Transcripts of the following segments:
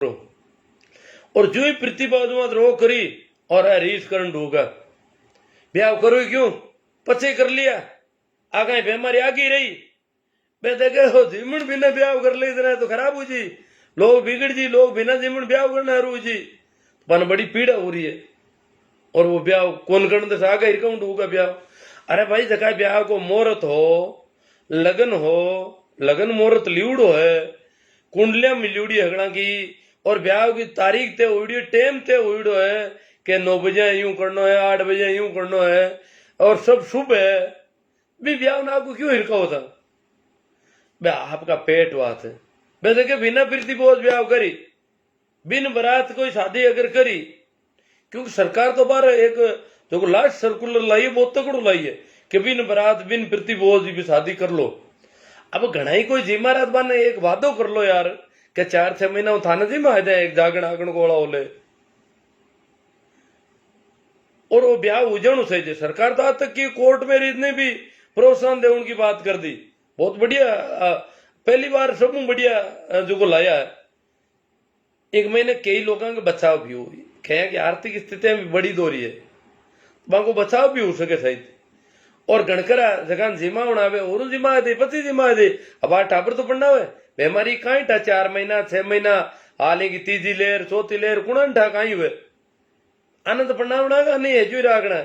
करो और जो ही प्रतिभा रो करी और रीस करन ढूंगा ब्याह करो क्यों पचे कर लिया आगे बेमारी आगे रही बे देखे हो जीवन बिना ब्याह कर ले इतना तो खराब हो जी लोग बिगड़ जी लोग बिना जीवन ब्याह करना रू जी पन बड़ी पीड़ा हो रही है और वो ब्याह कौन करने से आगे हिरकाउंट होगा ब्याह। अरे भाई जगह ब्याह को मुहूर्त हो लगन मुहूर्त लिवड़ो है कुंडलियां मिलूड़ी हगड़ा की और ब्याह की तारीख ते उड़ी टेम ते उड़ो है कि 9 बजे यूं करना है 8 बजे यूं करना है और सब शुभ है भी ब्याह ना आपको क्यों हिरका होता बे आपका पेट बात है बे देखे बिना प्रीति बोझ ब्याह करी बिन बरात कोई शादी अगर करी क्योंकि सरकार तो बार एक जो लास्ट सर्कुलर लाई है बहुत तकड़ो लाई है कि बिन बरात बिन प्रीति बोझ भी शादी कर लो। अब घना ही कोई जिम्मा रात बाने एक वादो कर लो यार कि 4-6 महीना थाने जिम्मा है एक जागण आगण गोला होले और वो ब्याह उजण सही सरकार तो आज तक की कोर्ट में ने भी प्रोत्साहन दे उनकी बात कर दी बहुत बढ़िया पहली बार सब बढ़िया जो को लाया है। एक महीने कई लोगों का बचाव भी हुई कहे कि आर्थिक स्थिति भी बड़ी दो रही है बाको बचाव भी हो सके सही और गणकरा जगह जिमा उड़ावे और जिमा दे पति जिमा दे अब आ टाबर तो पढ़ना हुए बेमारी कहीं था 4 महीना 6 महीना हाले की तीजी लेर चौथी लेर कुणन ठा कहीं हुए आनंद पढ़ना उड़ागा नहीं है जो रागना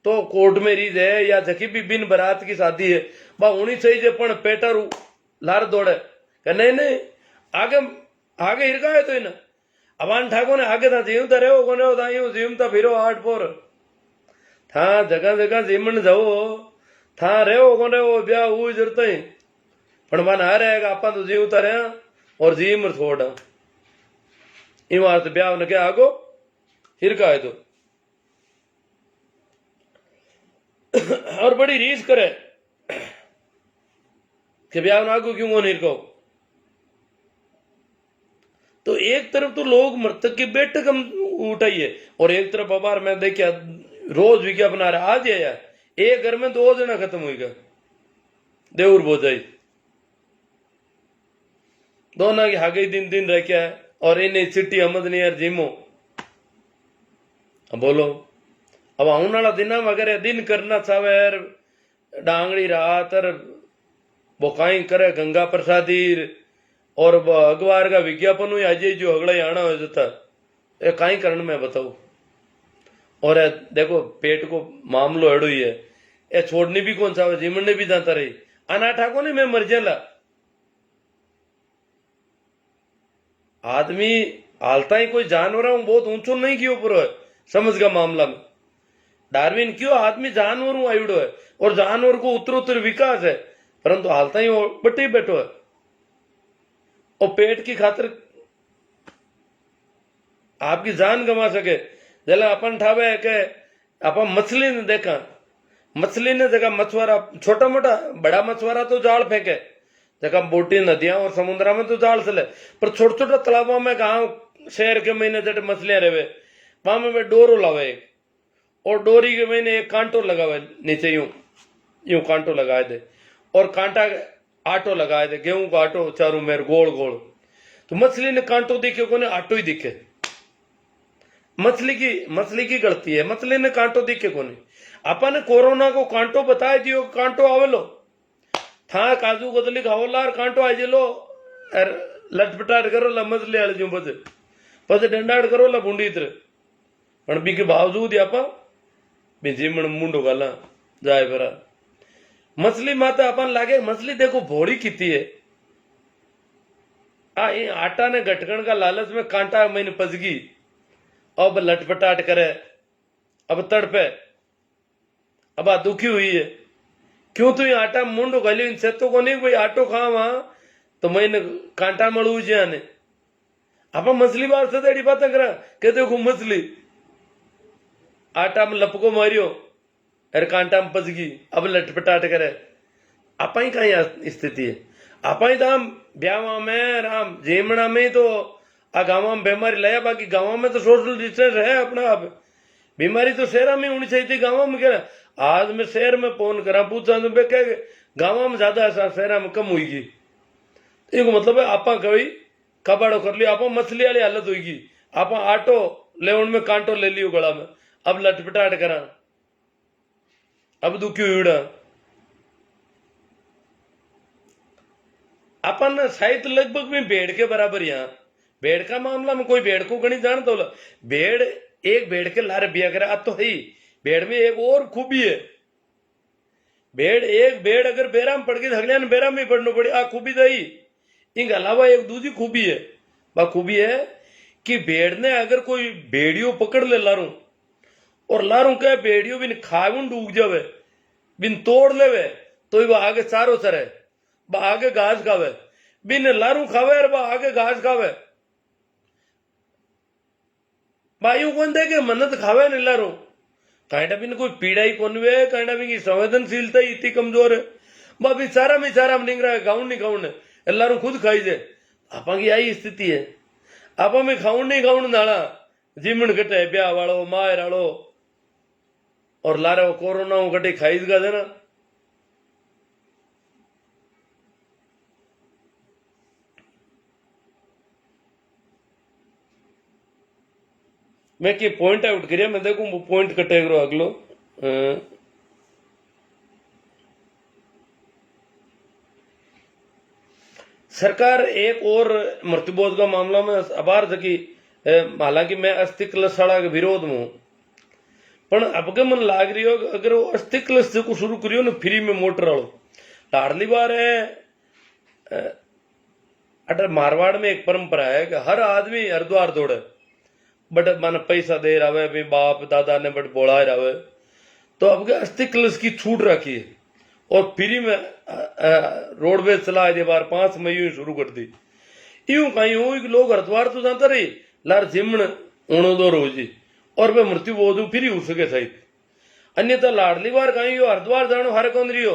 तो कोर्ट में रीज है या जकी भी बिन बरात की शादी है बा होनी चाहिए पण पेटर लार दौड़े नहीं नहीं आगे आगे हिरका है तो इन अबान ठाको ने आगे था जीवता रहो कोने होता यूं जीवता फिरो आठ पोर था जगह जगह जीवन जाओ था रहो कोने वो ब्याह हुई जरूरत ही पण मन आ रहेगा आपा तो जीवता रहा और जीव थोड़ा इमारत ब्याह ने क्या आगो हिरका है तो और बड़ी रीस करे कि ब्याह आगो क्यों कौन हिरको तो एक तरफ तो लोग मृतक की बैठक हम उठाइए और एक तरफ अबार मैं देखिया रोज विज्ञापन आ रहा आज यार एक घर में 2 जना खत्म हुई गया देवर बोझाई दोनों की हागे दिन दिन रह क्या है और इन्हें चिट्ठी अहमद नहीं यार जिमो अब बोलो अब आने वाला दिन अगर दिन करना चाहे यार डांगड़ी रात और बोकाई करे गंगा प्रसादी और अखबार का विज्ञापन हुई आज जो अगला आना हो जाता ये कहीं कारण में बताऊ और देखो पेट को मामलो एड़ो ही है ये छोड़नी भी कौन सा जीवन ने भी जाता रही अनाठा को नहीं मैं मर जाला आदमी हालता ही कोई जानवर हूं बहुत ऊंचो नहीं कियो पूरा है समझ का मामला में डार्विन क्यों आदमी जानवर हूं आयुड़ो है और जानवर को उत्तरोत्तर विकास है परंतु हालता ही बटे बैठो है और पेट की खातिर आपकी जान गंवा सके जला अपन ठावे है के अपन मछली ने देखा मछली ने जगह मछुआरा छोटा मोटा बड़ा मछुआरा तो जाल फेंके जगह बोटी नदियां और समुद्रा में तो जाल चले पर छोटे छोटे तालाबों में गांव शहर के महीने जट मछलियां रहे वहां में वे डोरो लावे और डोरी के महीने एक कांटो लगावे नीचे यूं यूं कांटो लगाए दे और कांटा आटो लगाए थे गेहूं का आटो चारों मेर गोल गोल तो मछली ने कांटो दिखे को आटो ही दिखे मछली की गलती है मछली ने कांटो दिखे को अपन कोरोना को कांटो बताए दियो कांटो आवेलो था काजू कतली खाओ लार कांटो आ जेलो लटपटाट करो ला मछली आले जो पचे डंडाट करो ला बूंदी इतरे पण बी के बावजूद आपा बी जीवन मुंडो गाला जाए भरा मछली माता अपन लागे मछली देखो भोड़ी किती है ये आटा ने गटकन का लालच में कांटा मैंने पजगी अब लटपटाट करे अब तड़पे अब आ दुखी हुई है क्यों तू ये आटा मुंडो गाली इन सेतो को नहीं भाई आटो खावा तो मैंने कांटा मड़ू जाने आप मछली बार से तेरी बात करा के देखो मछली आटा में लपको मारियो अरे कांटा में पजगी अब लटपटाट करे आप ही कहीं स्थिति है आप ही दाम ब्याह में राम जेमणा में तो आ गाँव में बीमारी लाया बाकी गाँव में तो सोशल डिस्टेंस है अपना आप बीमारी तो शहर में होनी चाहिए थी गाँव में क्या आज मैं शहर में फोन करा पूछा तो गाँव में ज्यादा शहर में कम हुई एक मतलब है आपा कभी कबाड़ो कर लियो। आप मछली वाली हालत होगी, आप आटो ले उनमें कांटो ले लियो गला में, अब लटपटाट करा, अब दुखी हुड़ा। अपन शायद लगभग में भेड़ के बराबर। यहाँ भेड़ का मामला में कोई भेड़ को गणित जानता हो? भेड़ एक भेड़ के लारे बिया करे अब तो है ही। भेड़ में एक और खूबी है, एक भेड़ अगर बेरा में पड़ गई अगले ने बेरा में पड़ना पड़े, आ खूबी तो ही। इनके अलावा एक दूसरी खूबी है, वह खूबी है कि भेड़ ने अगर कोई भेड़ियों पकड़ ले लारू और लारू कह भेड़ियों बिन खावन डूब जावे, बिन तोड़ लेवे, तो वह आगे चारों सर है, वह आगे घास खावे, बिन लारू खावे और वह आगे घास खावे। बायू कौन दे के मन्नत खावे नहीं लारू, कांटा बिन कोई पीड़ा ही कौन वे, कांटा बिन की संवेदनशीलता ही इतनी कमजोर है। वह बेचारा बेचारा में निंग रहा है, गाउन नहीं गाउन है, लारू खुद खाई जे। आपा की यही स्थिति है, आपा में खाऊन नहीं खाऊन नाला जीमन कटे ब्याह वालो मायर वालो और लारे कोरोना कटे खाई गा देना। मैं की पॉइंट आउट करिया, मैं देखूं वो पॉइंट कटे करो अगलो। सरकार एक और मृत्युबोध का मामला में आभार थकी, हालांकि मैं अस्थि कलश शाला के विरोध में हूं, पर अब के मन लाग रही हो अगर वो अस्थि कलश को शुरू करियो ना फ्री में मोटर वालों, लाडली बार है। अटर मारवाड़ में एक परंपरा है कि हर आदमी हरिद्वार दौड़े, बट मन पैसा दे रहा है, बाप दादा ने बट बोला रहा है, तो अब के अस्थि कलश की छूट रखी है और फ्री में रोडवेज चला दे बार 5 मई शुरू कर दी। यूं कहीं हो कि लोग हरिद्वार तो जाता रही लार जिमन उणो दो रोजी और वे मृत्यु बोध फ्री हो सके सही। अन्यथा लाडली बार कहीं हो हरिद्वार जानो हर कौन रही हो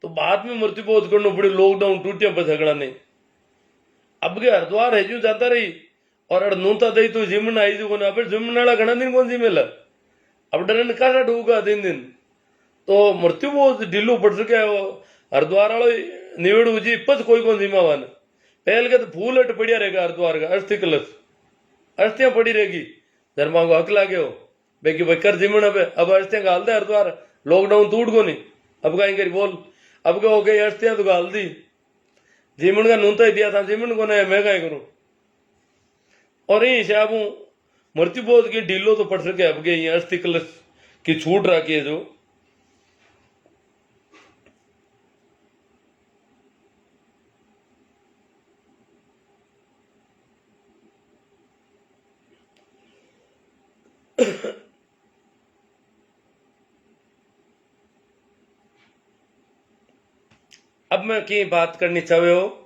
तो बाद में मृत्यु बोध करना पड़े, लॉकडाउन टूटिया पर झगड़ा नहीं। अब के हरिद्वार है जो जाता रही और अड़नूता दई तो जिमन आई जो कोने, अब जिमन वाला घना दिन कौन सी मिला, अब डरन का डूगा दिन तो मृत्यु बहुत ढीलो पड़ सके हो। हरिद्वार वालों निवड़ जी पच कोई कौन जिम्मेवान पहल के तो फूल हट पड़िया रहेगा हरिद्वार का अस्थि कलश, अस्थियां पड़ी रहेगी, धर्मा को हक लागे हो बेकी भाई कर जिमन। अब अस्थियां गाल दे हरिद्वार, लॉकडाउन टूट को नहीं, अब कहीं करी बोल, अब क्या हो गई अस्थियां तो गाल दी, जिमन का नूनता ही दिया था, जिमन को नहीं मैं कहीं करूं। और यही से अब मृत्यु बोध की ढीलो तो पड़ सके, अब के अस्थि कलश की छूट रखी है जो। अब मैं की बात करनी चाहे हो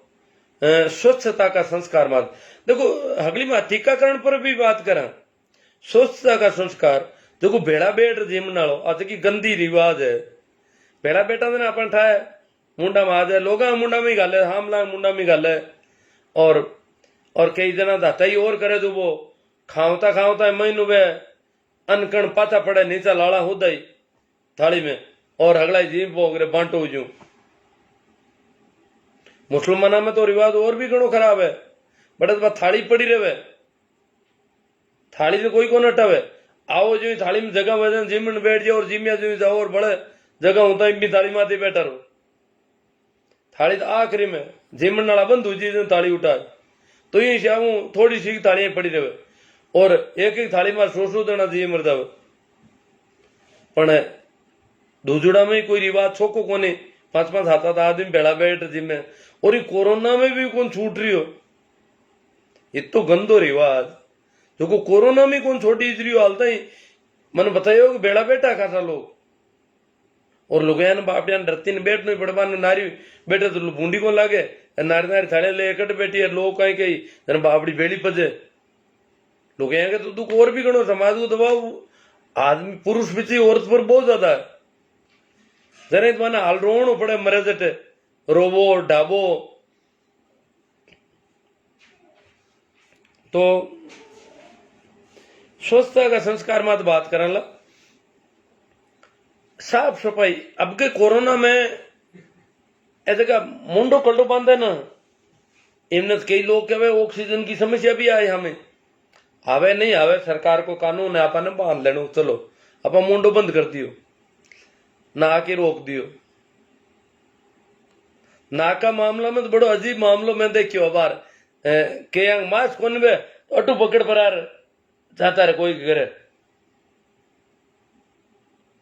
स्वच्छता का संस्कार मात। देखो अगली बात टीकाकरण पर भी बात करा, स्वच्छता का संस्कार। देखो भेड़ा बेट जिम नालो आज की गंदी रिवाज है, भेड़ा बेटा दिन अपन ठाए मुंडा में आ जाए, लोग मुंडा में ही गाले, हमला मुंडा में गाले, और कई जना दाता ही और करे जो वो खावता खावता महीनू वे अनकण पाथा पड़े नीचा लाड़ा होदा ही थाली में और अगला जीव पोगरे बांटो जू। मुसलमाना में तो रिवाज और भी घणो खराब है, बट थाली पड़ी रहे, थाली से कोई को हटावे, आओ जो थाली में जगह वजन जिमन बैठ जाओ और जिमिया जो जाओ और बड़े जगह होता भी थाली माथे बैठा रहो। थाली तो आखिरी में जिमन नाला बंद हो जी थाली उठा तो ये शामू थोड़ी सी थालियां पड़ी रहे और एक एक थाली में सो देना चाहिए मरदाव। पण दूजुड़ा में कोई रिवाज छोको कोने, 5-5 हाथ आदमी बेड़ा बैठ जिम्मे, और ये कोरोना में भी कौन छूट रही हो, ये तो गंदो रिवाज जो को कोरोना में कौन छोटी इजरी हालता ही मन बताइयो कि बेड़ा बैठा खासा लोग और लोग बापिया डरती ने बैठ नहीं पड़वान नारी बैठे तो बूंदी को लागे, नारी नारी थाले ले इकट बैठी है, लोग कहीं कहीं बापड़ी बेड़ी पजे लोग के तो दुख और भी गणो, समाज को दबाव आदमी पुरुष पीछे औरत पर बहुत ज्यादा है। जरा तो माना हाल रोनो पड़े मरे जटे रोबो ढाबो। तो स्वच्छता का संस्कार मत बात करने ला, साफ सफाई। अब के कोरोना में ऐसे का मुंडो कल्टो बांधे ना इमने कई लोग कहे ऑक्सीजन की समस्या भी आए हमें, आवे नहीं आवे, सरकार को कानून है, अपन बांध लेनो, चलो अपन मुंडो बंद कर दियो, ना आके रोक दियो। ना का मामला में तो बड़ो अजीब मामलो में देखियो बार के मास्क कोन बे अटू पकड़ पर जाता रहे कोई करे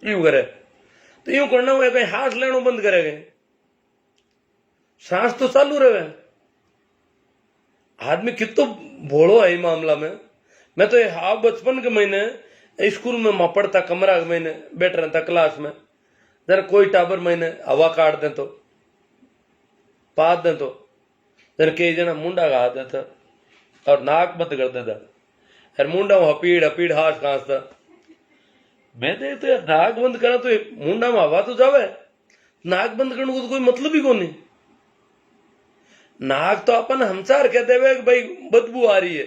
यूं करे, तो यूं करना हुआ कहीं हाथ लेनो बंद करेगा, सांस तो चालू रहे। आदमी कितो भोड़ो है मामला में। मैं तो हाँ बचपन के महीने स्कूल में मैं पढ़ता, कमरा के महीने बैठ रहता क्लास में, जरा कोई टाबर महीने हवा काट दे तो पाद दे तो जरा कई जना मुंडा का हाथ देता और नाक बंद कर देता, यार मुंडा हपीड़ हपीड़ हाथ खांसता। मैं देखते यार नाक बंद करा तो मुंडा में हवा तो जावे, नाक बंद करने को तो कोई मतलब ही को नहीं। नाक तो अपन हमसार कहते हुए भाई बदबू आ रही है,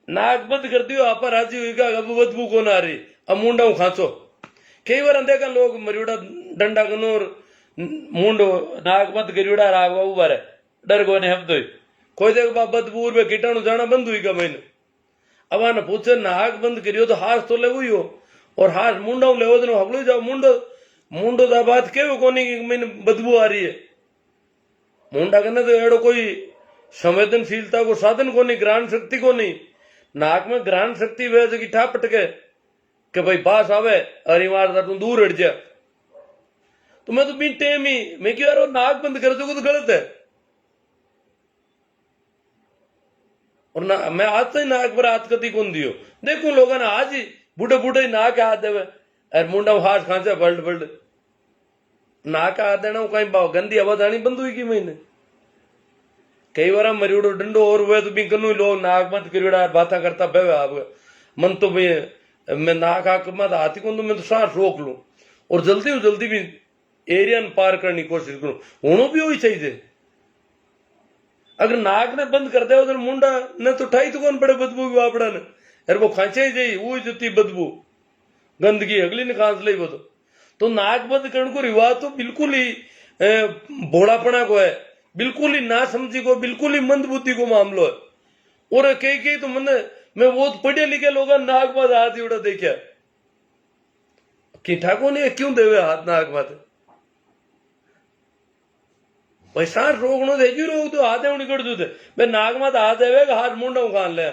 नाक बंद कर दियो आप राजी हुई अब बदबू कौन आ रही, अब मुंडा खांचो। कई बार देखा लोग मरियोड़ा डंडा कनूर मुंडो नाक बंद करियोड़ा राग बाबू बारे डर को हम तो कोई देख बा बदबू में कीटाणु जाना बंद हुई का मैंने। अब आने पूछे नाक बंद करियो तो हाथ तो ले हुई हो, और हाथ मुंडा ले हगलो जाओ मुंडो मुंडो दा बात के कोनी कि मैंने बदबू आ रही है। मुंडा करने तो एड़ो कोई संवेदनशीलता को साधन को नहीं, ग्रहण शक्ति को नहीं। नाक में ग्रहण शक्ति वे जगह ठा पटके कि भाई पास आवे अरे मार तू दूर हट जा। तो मैं तो भी टेम ही मैं क्यों यार नाक बंद कर दो तो गलत है। और ना मैं आज से नाक पर हाथ कती कौन दियो, देखूं लोगों ने आज ही बूढ़े बूढ़े नाक हाथ देवे अरे मुंडा हाथ खांचा बल्ड बल्ड नाक हाथ देना कहीं गंदी आवाज आनी बंद हुई की महीने। कई बार मरियोड़ो डंडो और हुए तो भी कनु लोग नाक बंद करियोड़ा बात करता बेवे आप मन तो मैं नाक आक मत हाथी को तो मैं तो सांस रोक लूं और जल्दी भी एरिया पार करने की कोशिश करूं, होनो भी वही चाहिए। अगर नाक ने बंद कर दे उधर मुंडा ने तो ठाई तो कौन पड़े बदबू भी वापड़ा ने, अरे वो खांचे ही जाई वो जती बदबू गंदगी अगली ने खांस ली वो तो नाक बंद करने को रिवाज तो बिल्कुल ही भोड़ापना को है, बिल्कुल ही ना समझी को, बिल्कुल ही मंदबुद्धि को मामलो है। और कई तो मैं वो पढ़े लिखे लोग नाक बात हाथ ही उड़ा देखा कि ठाकुर ने क्यों देवे हाथ नाक बात भाई सांस रोकनो दे जी रोक तो हाथ निकट दू भाई नाक मत हाथ देवे हाथ मुंडा खान ले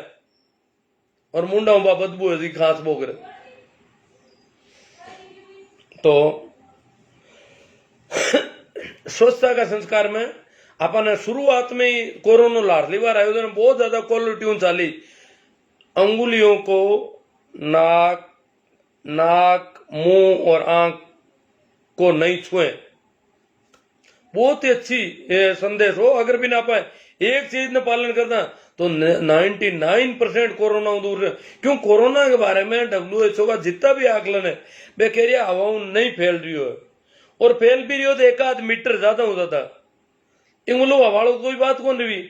और मुंडा बदबू है खांस बोकर। तो स्वच्छता का संस्कार में अपन शुरुआत में ही कोरोना लाडली बार आयोजन बहुत ज्यादा क्वालिटी चाली, अंगुलियों को नाक मुंह और आंख को नहीं छुए, बहुत ही अच्छी संदेश हो। अगर भी ना पाए एक चीज ने पालन करना तो 99% कोरोना दूर है। क्यों कोरोना के बारे में WHO का जितना भी आकलन है वे कह रही हवा नहीं फैल रही हो, और फैल भी रही हो तो 1-8 मीटर ज्यादा होता था। इंगलो हवाड़ो कोई बात कौन रही,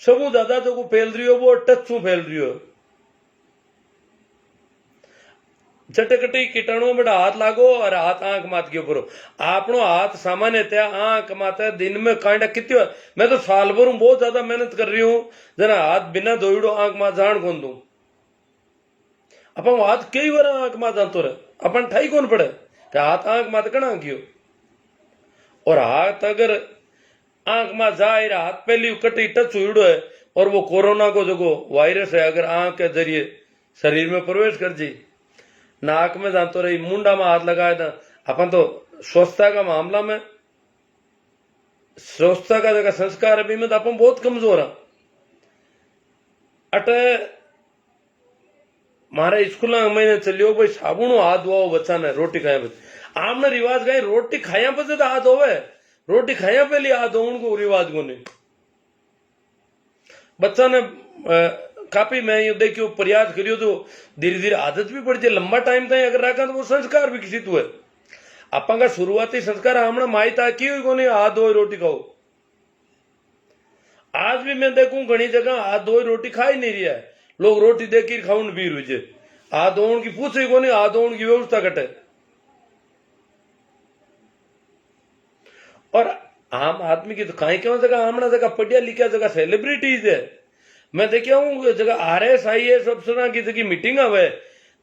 सबू ज्यादा जो को फैल रही हो वो टच से फैल रही हो। चटकटी कीटाणु में हाथ लागो और हाथ आंख मात के ऊपर आपनो हाथ सामान्यतः आंख माता दिन में कांडा कितनी हो। मैं तो साल भर बहुत ज्यादा मेहनत कर रही हूं जना हाथ बिना धोइड़ो आंख मात जान कौन दू, अपन हाथ कई बार आंख मात जानतो रहे अपन ठाई कौन पड़े कि हाथ आंख मात कना कियो। और हाथ अगर आंख में जाए हाथ पहली कटी टच हुईड़ो है और वो कोरोना को जो वायरस है अगर आंख के जरिए शरीर में प्रवेश कर जी नाक में जानतो रही मुंडा में हाथ लगाए था। अपन तो स्वच्छता का मामला में स्वच्छता का जगह संस्कार अभी में तो अपन बहुत कमजोर है। अटे मारे स्कूल में चलियो भाई साबुनो हाथ धोओ बच्चा ने रोटी खाया बच्चे आमने रिवाज गए रोटी खाया पे तो हाथ धोवे, रोटी खाया पहले हाथ धो उनको रिवाज को नहीं। बच्चा ने काफी मैं ये देखियो प्रयास करियो तो धीरे धीरे आदत भी पड़ जाए, लंबा टाइम तक अगर रखा तो वो संस्कार विकसित हुए। अपन का शुरुआती संस्कार हमने माई ताकि को नहीं हाथ धोए रोटी खाओ। आज भी मैं देखूं घनी जगह हाथ धोए रोटी खा ही नहीं रहा है, लोग रोटी देख खाऊन भी रुझे हाथ धोने की पूछे को नहीं, हाथ धोने की व्यवस्था कटे। और आम आदमी की तो कहीं क्यों जगह हमने जगह पढ़िया लिखा जगह सेलिब्रिटीज है। मैं देखा हूँ जगह RS IAS अफसर की जगह मीटिंग आवे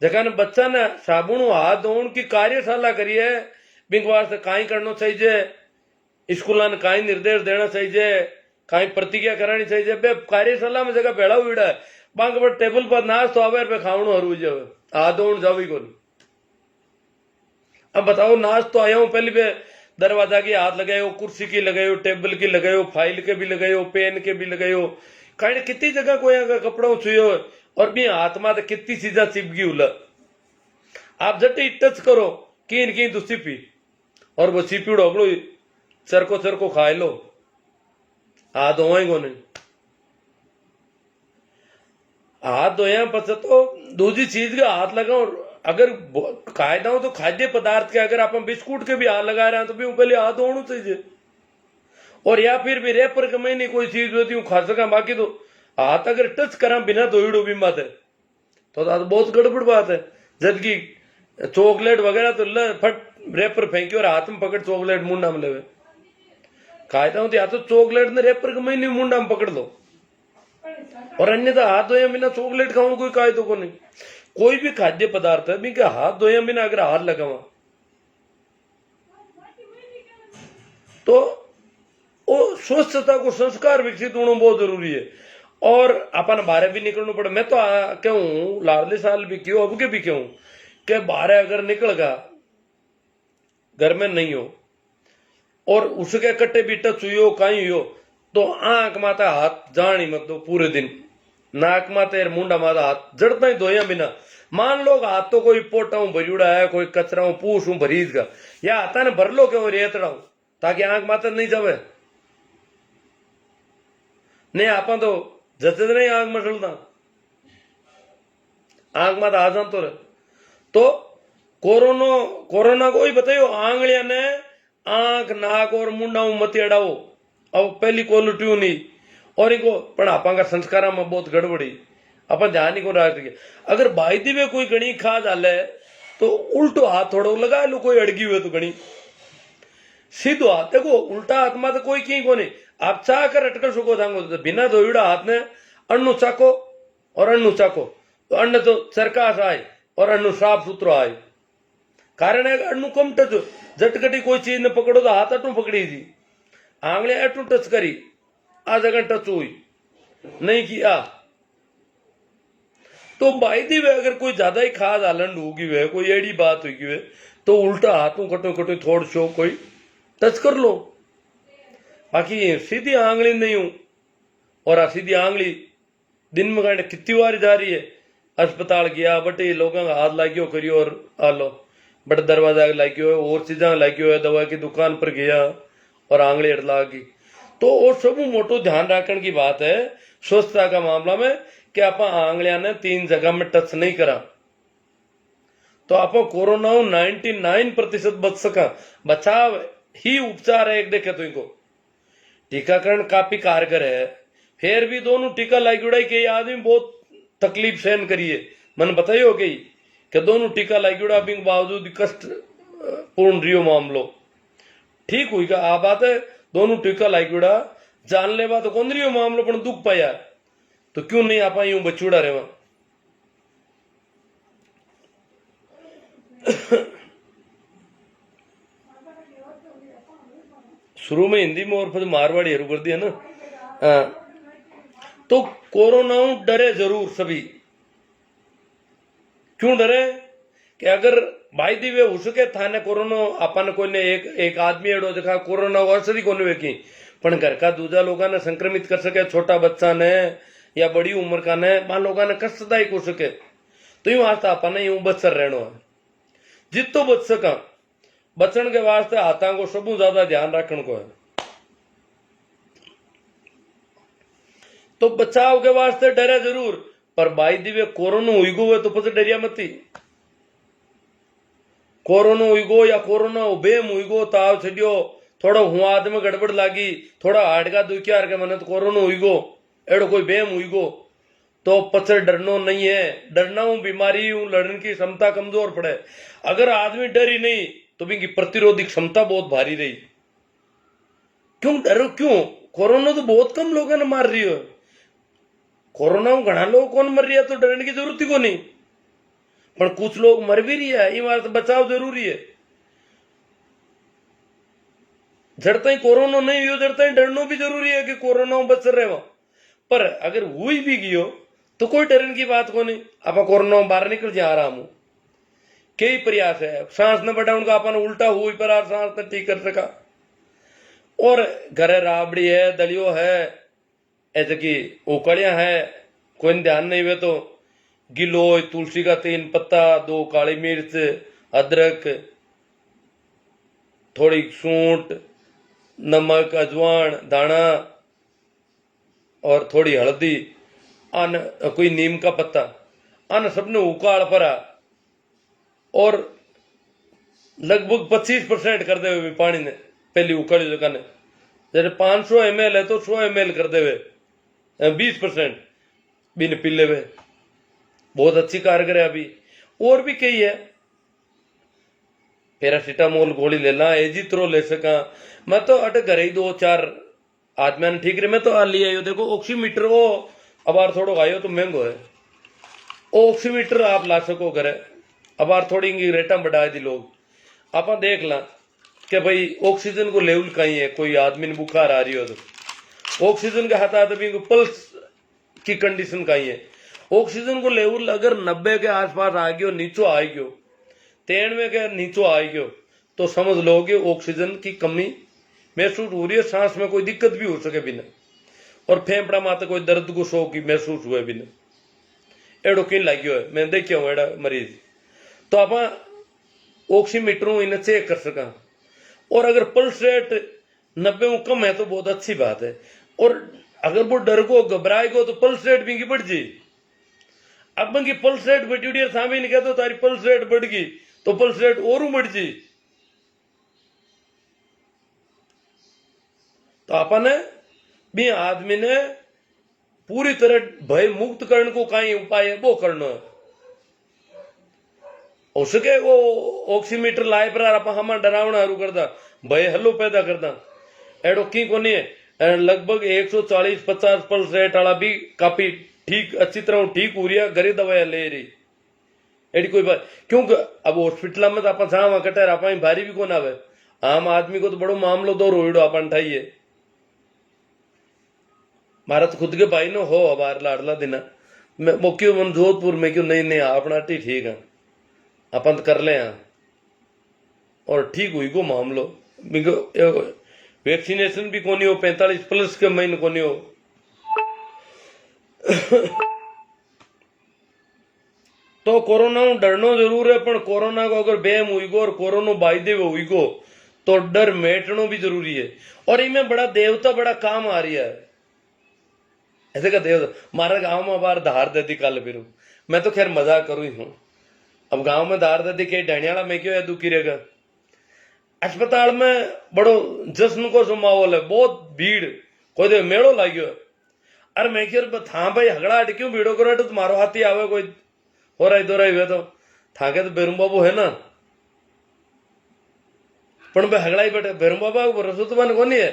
जगह ने बच्चा ने साबुन हाथ धोने की कार्यशाला करी है। बिंग वास्ते काई करना चाहिए, स्कूल ने काई निर्देश देना चाहिए, काई प्रतिज्ञा करानी चाहिए। बे कार्यशाला में जगह बेड़ा हुआ है बांग पर टेबल पर नाश तो आवे पे खावणो हरू जावे हाथ धोने जावी को। अब बताओ नाश तो आया हूं पहले पे दरवाजा की हाथ लगायो, कुर्सी की लगायो, टेबल की लगायो, फाइल के भी लगायो, पेन के भी लगायो, कहीं कितनी जगह कोई अगर कपड़ों छुयो और भी हाथ में तो कितनी चीजा चिपकी उल। आप जटे टच करो कीन की तो सिपी और वो सिपी उड़ो चरको चरको खाए लो, हाथ धोएंगो नहीं। हाथ धोया पचा तो दूसरी चीज का हाथ लगाओ। अगर कायदा हो तो खाद्य पदार्थ के अगर आप बिस्कुट के भी हाथ लगा रहे हैं तो भी पहले हाथ धोना चाहिए। और या फिर भी रेपर के महीने कोई चीज होती हूँ खा सका, बाकी तो हाथ अगर टच करा बिना धोईड़ो भी बात है तो बहुत गड़बड़ बात है। जबकि चॉकलेट वगैरह तो फट रेपर फेंकी और हाथ में पकड़ चॉकलेट मुंडा में लेवे। कायदा होती या तो चॉकलेट ने रेपर के महीने मुंडा में पकड़ लो और अन्यथा हाथ धोया बिना चॉकलेट खाऊं कोई कायदो को नहीं। कोई भी खाद्य पदार्थ है भी हाथ धोया बिना अगर हाथ लगावा तो वो स्वच्छता को संस्कार विकसित होना बहुत जरूरी है। और अपन बाहर भी निकलना पड़े। मैं तो क्यों लाडले साल भी क्यों अब के भी क्यों कि बाहर अगर निकल गा घर में नहीं हो और उसके कट्टे भी टच हुई हो कहीं हो तो आंख माता हाथ जानी मत दो पूरे दिन। नाक माते मुंडा माता हाथ जड़ता ही धोया बिना। मान लो हाथ तो कोई पोटा भरियुड़ा है, कोई कचरा पूछ भरीज का या हाथा ने भर लो क्यों रेतड़ा ताकि आंख माता नहीं जावे। नहीं आप तो जचद नहीं आंख में चलता आंख माता आ जा तो कोरोना को ही बताइयो आंगलिया ने आंख नाक और मुंडा मत अड़ाओ। अब पहली क्वालिटी नहीं और इनको पण आपा का संस्कार में बहुत गड़बड़ी अपन ध्यान ही को रख सके। अगर बाईदी में कोई गणी खा डाले तो उल्टो हाथ थोड़ा लगा लो, कोई अड़गी हुए तो गणी सीधो हाथ देखो उल्टा हाथ में तो कोई की को नहीं। आप चाह कर अटकल सको थांगो तो बिना धोईड़ा हाथ ने अन्नु चाको और अन्नु चाको तो अन्न तो चरकास आए और अन्नु साफ सुथरो आए। कारण है अन्नु कम टच झटकटी कोई चीज ने पकड़ो तो हाथ अटू पकड़ी थी आंगले अटू टच करी आ जगह टच हुई नहीं किया तो बाईदी वे अगर कोई ज्यादा ही खाद आलंड होगी वे कोई एड़ी बात हुई वे तो उल्टा हाथों कटो कटो थोड़ शो कोई टच कर लो। बाकी सीधी आंगली नहीं हूं और सीधी आंगली दिन में कहने कितनी बार जा रही है। अस्पताल गया बटे लोगों का हाथ लागियो करियो और आ लो बट दरवाजा लागियो और चीजा लागियो है, दवा की दुकान पर गया और आंगली अड़ लागी तो और सब मोटो ध्यान रखने की बात है स्वच्छता का मामला में कि आप आंगलिया ने 3 जगह में टच नहीं करा तो आप कोरोना 99% बच सका। बचाव ही उपचार है। एक देखे तो इनको टीकाकरण काफी कारगर है फिर भी दोनों टीका लाई उड़ाई के आदमी बहुत तकलीफ सहन करिए। मन बताइयो कि दोनों टीका लाई उड़ा भी बावजूद कष्ट पूर्ण रियो मामलो ठीक हुई का आ बात है। दोनों टीका लाई उड़ा जान लेवा तो कौन रियो मामलो पर दुख पाया तो क्यों नहीं आप यूं बचूड़ा रेवा। शुरू में हिंदी में और फिर मारवाड़ी हरू कर दिया ना। तो कोरोना डरे जरूर सभी। क्यों डरे कि अगर भाई दिवे हो सके थाने कोरोना अपन कोई ने एक आदमी एडो देखा कोरोना को असर ही कोने वेकी पण घर का दूजा लोग ने संक्रमित कर सके छोटा बच्चा ने या बड़ी उम्र का ने मान लोग ने कष्टदायक हो सके तो यूं वास्ते अपन यूं बचर रहना है जितो बच सका। बचन के वास्ते हाथा को सबू ज्यादा ध्यान रखने को है तो बचाव के वास्ते डरे जरूर पर भाई दिवे कोरोना हुई गो तो पता डरिया मती। कोरोना हुई गो या कोरोना बेम हुई गो ताव छड़ियो थोड़ा हुआ आदमी गड़बड़ लागी थोड़ा हार्ट का दुखियार के मन तो कोरोना हुई गो एड़ो कोई बेम हुई गो तो पचर डरनो नहीं है। डरना हूं बीमारी हूं लड़ने की क्षमता कमजोर पड़े। अगर आदमी डरी नहीं तो भी प्रतिरोधी क्षमता बहुत भारी रही क्यों डरो? क्यों? कोरोना तो बहुत कम लोगों ने मार रही हो, कोरोना में घना लोग कौन मर रही है, तो डरने की जरूरत ही को नहीं। पर कुछ लोग मर भी रही है, ये बात बचाव जरूरी है। जड़ता ही कोरोना नहीं हो, जड़ता ही डरना भी जरूरी है कि कोरोना में बच रहे हो। पर अगर हुई भी गयो तो कोई डरने की बात को नहीं, आप कोरोना में बाहर निकल जा आराम हो। कई प्रयास है, सांस न बढ़ा उनका अपन उल्टा हुई पर आप सांस न ठीक कर सका। और घरे राबड़ी है, दलियो है, ऐसे की उकड़िया है, कोई ध्यान नहीं हुए तो गिलोय, तुलसी का 3 पत्ता, 2 काली मिर्च, अदरक, थोड़ी सूंठ, नमक, अजवान, दाना और थोड़ी हल्दी, अन कोई नीम का पत्ता, अन सबने उकाल परा और लगभग 25% कर दे हुए पानी ने, पहली उकड़ी जगह ने। जैसे 500 ml है तो 100 ml कर दे हुए 20% बिन पीले हुए, बहुत अच्छी कारगर है। अभी और भी कई है, पैरासीटामोल गोली ले ला, एजित्रो ले सका। मैं तो अट घरे ही 2-4 आदमी ने ठीक रहे, मैं तो आ लिया। देखो ऑक्सीमीटर वो अब आर थोड़ा आयो तो महंगो है, ऑक्सीमीटर आप ला सको घरे। अब आर थोड़ी रेटा बढ़ा दी लोग, आप देख ला कि भाई ऑक्सीजन को लेवल कहीं है, कोई आदमी ने बुखार आ रही हो तो ऑक्सीजन के हाथ आदमी को पल्स की कंडीशन कहीं है। ऑक्सीजन को लेवल अगर 90 के आसपास आ गयो, नीचो आ गयो, 93 के नीचो आ गयो, तो समझ लो कि ऑक्सीजन की कमी महसूस हो रही है, सांस में कोई दिक्कत भी हो सके बिना, और फेफड़ा माते कोई दर्द को शो की महसूस हुए बिना, एडो किन लाग्यो है। मैं देखियो हूं एडा मरीज, तो आप ऑक्सीमीटर इन्हें चेक कर सका। और अगर पल्स रेट 90 कम है तो बहुत अच्छी बात है। और अगर वो डर को घबराएगो तो पल्स रेट भी बढ़ जी। अब की पल्स रेट बढ़ी सामने नहीं कहते तारी पल्स रेट बढ़ गई तो पल्स रेट और बढ़ जी। तो अपन भी आदमी ने पूरी तरह भय मुक्त करने को कहीं उपाय है वो करना है। हो सके वो ऑक्सीमीटर लाए पर आप हम डरावना हरू करता, भय हल्लो पैदा करता, एडो की को नहीं है। लगभग 140-50 पल्स रेट वाला भी काफी ठीक अच्छी तरह ठीक हो रही है, घरे दवाइयां ले रही, एडी कोई बात। क्योंकि अब हॉस्पिटल में तो आप जावा कटे आप भारी भी कौन आवे, आम आदमी को तो बड़ो मामलो दो रोइडो अपन ठाइए। मारा तो खुद के भाई नो हो अबार लाडला दिना मैं क्यों मन जोधपुर में क्यों नहीं अपना ठीक है अपन तो कर ले और ठीक हुई को मामलो। वैक्सीनेशन भी कोनी हो, 45 प्लस के महीने कोनी हो। तो कोरोना डरनो जरूर है, पर कोरोना को अगर बेम हुई गो और कोरोना बायदे हुई गो तो डर मेटनो भी जरूरी है। और इनमें बड़ा देवता बड़ा काम आ रही है, ऐसे का देवता मारा गांव में बार धार दे कल फिर मैं तो खैर मजाक करूं ही हूं। अब गांव में धार दे के ढाणियाला में क्यों है दुखी रहेगा। अस्पताल में बड़ो जश्न को माहौल है, बहुत भीड़, कोई दे मेड़ो लाग्यो है। अरे मैं क्यों था भाई हगड़ा क्यों भीड़ो करो, तो तुम्हारो हाथी आवे कोई हो रहा दो रहा तो थाके तो बेरू बाबू है ना, पण भाई हगड़ा ही बैठे बेरू बाबा भरोसो तो बन कोनी है।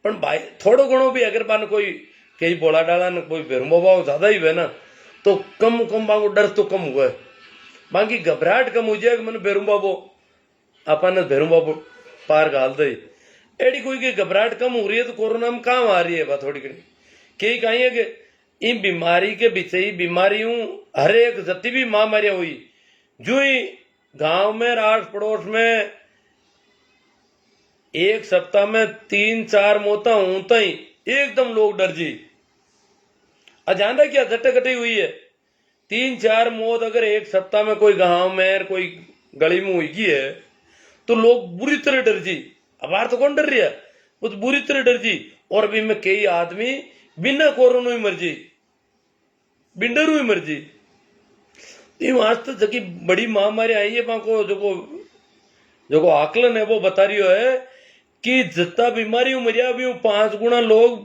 पण भाई थोड़ो घणो भी अगर बन कोई कई बोला डाला न कोई बेरू बाबा ज्यादा ही है ना, तो कम बांगो डर तो कम हुआ है, बाकी घबराहट कम हो जाएगा। मैंने बेरू बाबू अपन बेरू बाबू पार गाल दे, एडी कोई की घबराहट कम हो रही है तो कोरोना में काम आ रही है बात थोड़ी घनी। कई कहीं है कि इन बीमारी के पीछे ही बीमारी हर एक जति भी महामारियां हुई, जो ही गांव में आस पड़ोस में एक सप्ताह में 3-4 मौता होता ही एकदम लोग डर जी। अजाना क्या झटकटी हुई है 3-4 मौत अगर एक सप्ताह में कोई गांव में कोई गली में हुई है तो लोग बुरी तरह डर जी। अब बाहर तो कौन डर रही है, वो तो बुरी तरह डर जी। और अभी में कई आदमी बिना कोरोना ही मर जी, बिंडर हुई मर जी। आज तो जबकि बड़ी महामारी आई है को जो आकलन है वो बता रही है कि जितना बीमारी मरिया भी 5 गुना लोग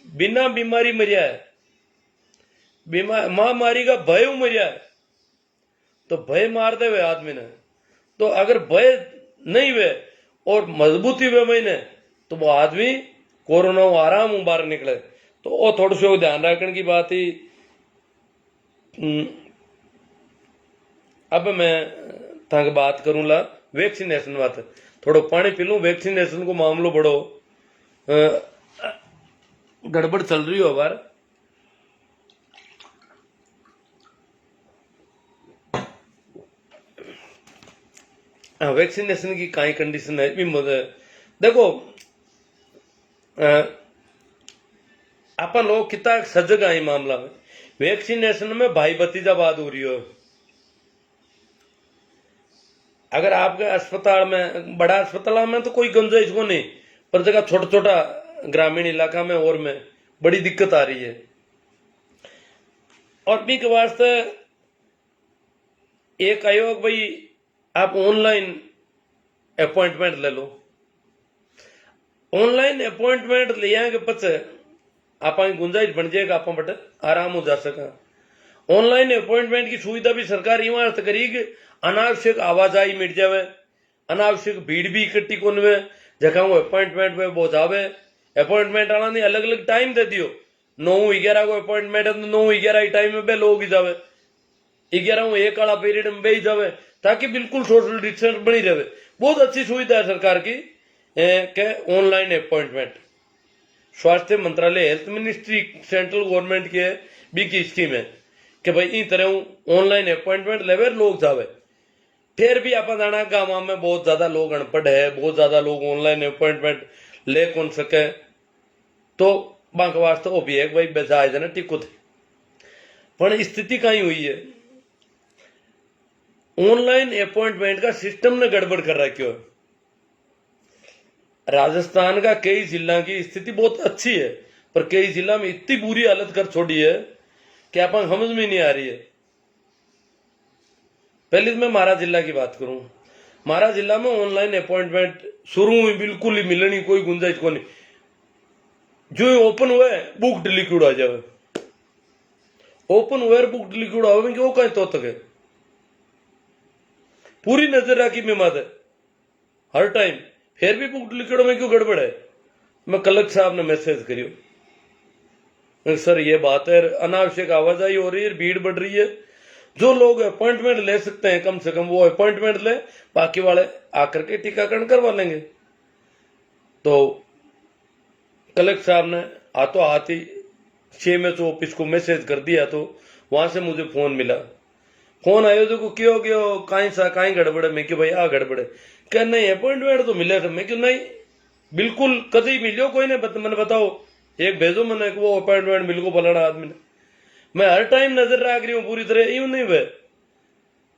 बिना बीमारी मरिया है, महामारी का भय मरिया है। तो भय मार दे हुए आदमी ने, तो अगर भय नहीं हुए और मजबूती हुए मैंने तो वो आदमी कोरोना हूं आराम हूं बाहर निकले, तो वो थोड़ा सो ध्यान रखने की बात ही। अब मैं तक बात करूंला वैक्सीनेशन बात, थोड़ो पानी पी लूं। वैक्सीनेशन को मामलो बड़ो गड़बड़ चल रही हो बार। वैक्सीनेशन की काई कंडीशन है भी देखो, अपन लोग कितना सजग है मामला में। वैक्सीनेशन में भाई भतीजावाद हो रही हो। अगर आपके अस्पताल में, बड़ा अस्पताल में तो कोई गुंजाइश को नहीं, पर जगह छोटा छोटा ग्रामीण इलाका में और में बड़ी दिक्कत आ रही है। और भी के वास्ते एक आयोग भाई आप ऑनलाइन अपॉइंटमेंट ले लो। ऑनलाइन अपॉइंटमेंट लिया के पचे आप गुंजाइश बन जाएगा, आप बट आराम हो जा सका। ऑनलाइन अपॉइंटमेंट की सुविधा भी सरकार इमारत करी कि अनावश्यक आवाजाही मिट जावे, अनावश्यक भीड़ भी इकट्ठी कोन हुए, जगह वो अपॉइंटमेंट पे पहुंचावे। अपॉइंटमेंट आना नहीं, अलग अलग टाइम दे दियो। 9-11 को अपॉइंटमेंट है तो 9-11 टाइम में बे लोग ही जावे, 11 एक वाला पीरियड में बे ही जावे, ताकि बिल्कुल सोशल डिस्टेंस बनी रहे। बहुत अच्छी सुविधा है सरकार की के ऑनलाइन अपॉइंटमेंट। स्वास्थ्य मंत्रालय, हेल्थ मिनिस्ट्री सेंट्रल गवर्नमेंट की है बी की स्कीम है कि भाई इन तरह ऑनलाइन अपॉइंटमेंट लेवे लोग जावे। फिर भी आप जाना गाँव में बहुत ज्यादा लोग अनपढ़ है, बहुत ज्यादा लोग ऑनलाइन अपॉइंटमेंट ले कौन सके, तो बांक वास्ते वो भी एक भाई बेजाय देना टिको थे। पर स्थिति कहीं हुई है, ऑनलाइन अपॉइंटमेंट का सिस्टम ने गड़बड़ कर रखी है। राजस्थान का कई जिला की स्थिति बहुत अच्छी है, पर कई जिला में इतनी बुरी हालत कर छोड़ी है कि आप समझ में नहीं आ रही है। पहले मैं महाराज जिला की बात करूं, महाराज जिला में ऑनलाइन अपॉइंटमेंट शुरू हुई, बिल्कुल ही मिलनी कोई गुंजाइश को नहीं। जो ओपन हुए बुक लिक्विड आ जावे, ओपन हुए बुक लिक्विड आवे, वो कहीं तो तक है। पूरी नजर रखी मैं माते हर टाइम, फिर भी बुक लिक्विड में क्यों गड़बड़ है। मैं कलेक्टर साहब ने मैसेज करियो, सर ये बात है, अनावश्यक आवाजाही हो रही है, भीड़ बढ़ रही है। जो लोग अपॉइंटमेंट ले सकते हैं कम से कम वो अपॉइंटमेंट ले, बाकी वाले आकर के टीकाकरण करवा लेंगे। तो कलेक्टर साहब ने हाथों हाथ ही CMH ऑफिस को मैसेज कर दिया, तो वहां से मुझे फोन मिला। फोन आयो तो क्यों क्यों कहीं गड़बड़ है। मैं कि भाई आ गड़बड़ है, क्या नहीं अपॉइंटमेंट तो मिले थे। मैं क्यों नहीं, बिल्कुल कभी मिलो कोई नहीं, मैंने बताओ एक भेजो मैंने वो अपॉइंटमेंट मिल को फलाना आदमी ने। मैं हर टाइम नजर रख रही हूँ पूरी तरह, यूं नहीं वे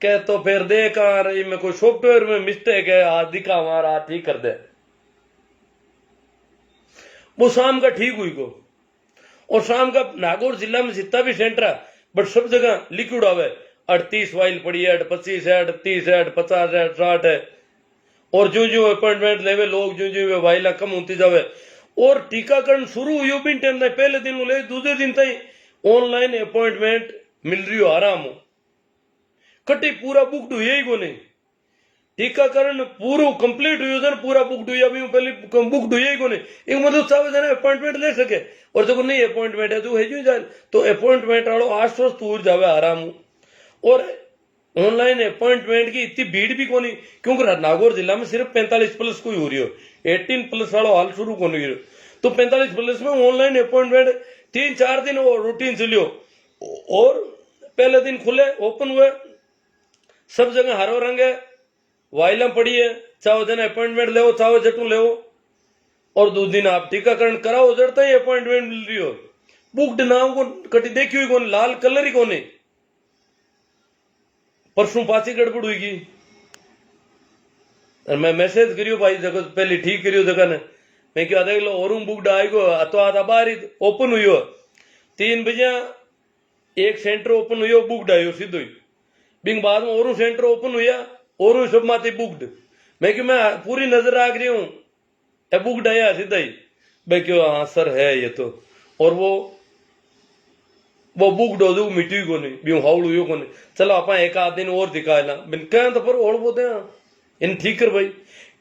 क्या तो फिर देख आ रही मैं कोई सॉफ्टवेयर में मिस्टेक है, आज दिखा हमारा ठीक कर दे। वो शाम का ठीक हुई को, और शाम का नागौर जिला में जितना भी सेंटर है बट सब जगह लिक्विड आवे। 38 वाइल पड़ी है, 25 है, 30 है, 50 है, 60 है। और जो जो अपॉइंटमेंट लेवे लोग, जो जो वाइला कम होती जावे। और टीकाकरण शुरू हुई भी टाइम पहले दिन ले दूसरे दिन तक ऑनलाइन अपॉइंटमेंट मिल रही हो आराम हो। कटी पूरा बुकड हुई ही को नहीं, टीकाकरण पूरा कंप्लीट हुई पूरा बुकड हुई, अभी पहले बुकड हुई ही को नहीं। एक मतलब चाहे जने अपॉइंटमेंट ले सके, और जो नहीं अपॉइंटमेंट है जो है जो जाए तो अपॉइंटमेंट वालों आश्वस्त हो जावे आराम हो। और ऑनलाइन अपॉइंटमेंट की इतनी भीड़ भी को नहीं, क्योंकि नागौर जिला में सिर्फ 45+ को ही हो रही हो, 18+ वालों हाल शुरू को नहीं। तो 45+ में ऑनलाइन अपॉइंटमेंट 3-4 दिन वो रूटीन चलियो, और पहले दिन खुले ओपन हुए, सब जगह हरो रंग है, वाइलम पड़ी है, चाहे जन अपॉइंटमेंट ले चाहे जटू ले। और 2 दिन आप टीकाकरण कराओ, जड़ता ही अपॉइंटमेंट मिल रही हो। बुकड नाम को कटी देखी हुई कौन, लाल कलर ही कौन है। परसों पाची गड़बड़ हुई, मैं मैसेज करियो भाई जगह पहले ठीक करियो जगह ने। मैं क्या देख लो और बुकड आएगो तो आधा बाहर ही ओपन हुई हो, 3 बजे एक सेंटर ओपन हुई हो, बुकड आयो सीधो ही। बिंग बाद में और सेंटर ओपन हुआ और सब माते बुकड। मैं क्यों मैं पूरी नजर रख रही हूँ, बुकड आया सीधा ही। मैं क्यों हाँ सर है ये तो, और वो बुक डो मिट्टी को नहीं भी हाउल हुई को नहीं। चलो आप एक आध दिन और दिखा ना बिन कह तो पर और बोलते हैं इन ठीक कर भाई,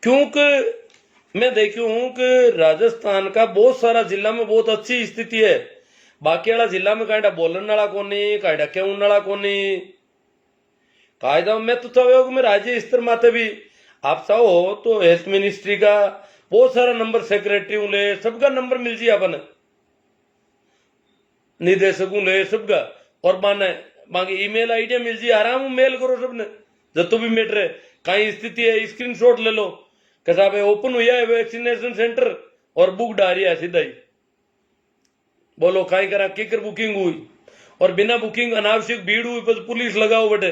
क्योंकि मैं देखी हूं कि राजस्थान का बहुत सारा जिला में बहुत अच्छी स्थिति है, बाकी वाला जिला में कायदा बोलन वाला कोनी, कायदा कहून वाला कोनी। कायदा मैं तो चाहो कि मैं राज्य स्तर माते भी आप चाहो तो हेल्थ मिनिस्ट्री का बहुत सारा नंबर, सेक्रेटरी ले सबका नंबर मिल जाए अपन, निदेशकों ले सबका, और माने बाकी ईमेल आईडी मिल जाए, आराम मेल करो सबने जतो भी मैटर है, कहीं स्थिति है स्क्रीनशॉट ले लो कि साहब ओपन हुआ है वैक्सीनेशन सेंटर और बुक डाली है सीधा ही, बोलो कहीं करा किकर बुकिंग हुई, और बिना बुकिंग अनावश्यक भीड़ हुई बस पुलिस लगाओ बटे।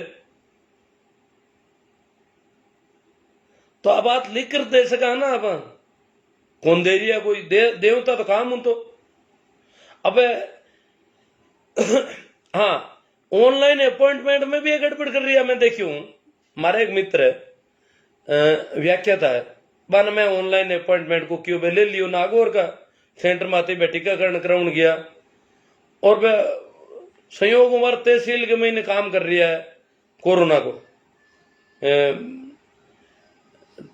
तो अब बात लिख कर दे सका ना, अब कौन दे रही है, कोई देवता तो काम हूं तो। अब हाँ, ऑनलाइन अपॉइंटमेंट में भी ये गड़बड़ कर रही है। मैं देखी हूं, हमारे एक मित्र व्याख्याता है, बन मैं ऑनलाइन अपॉइंटमेंट को क्यों ले लियो नागौर का सेंटर माते में टीकाकरण कराउन गया, और वह संयोग उम्र तहसील के महीने काम कर रही है कोरोना को,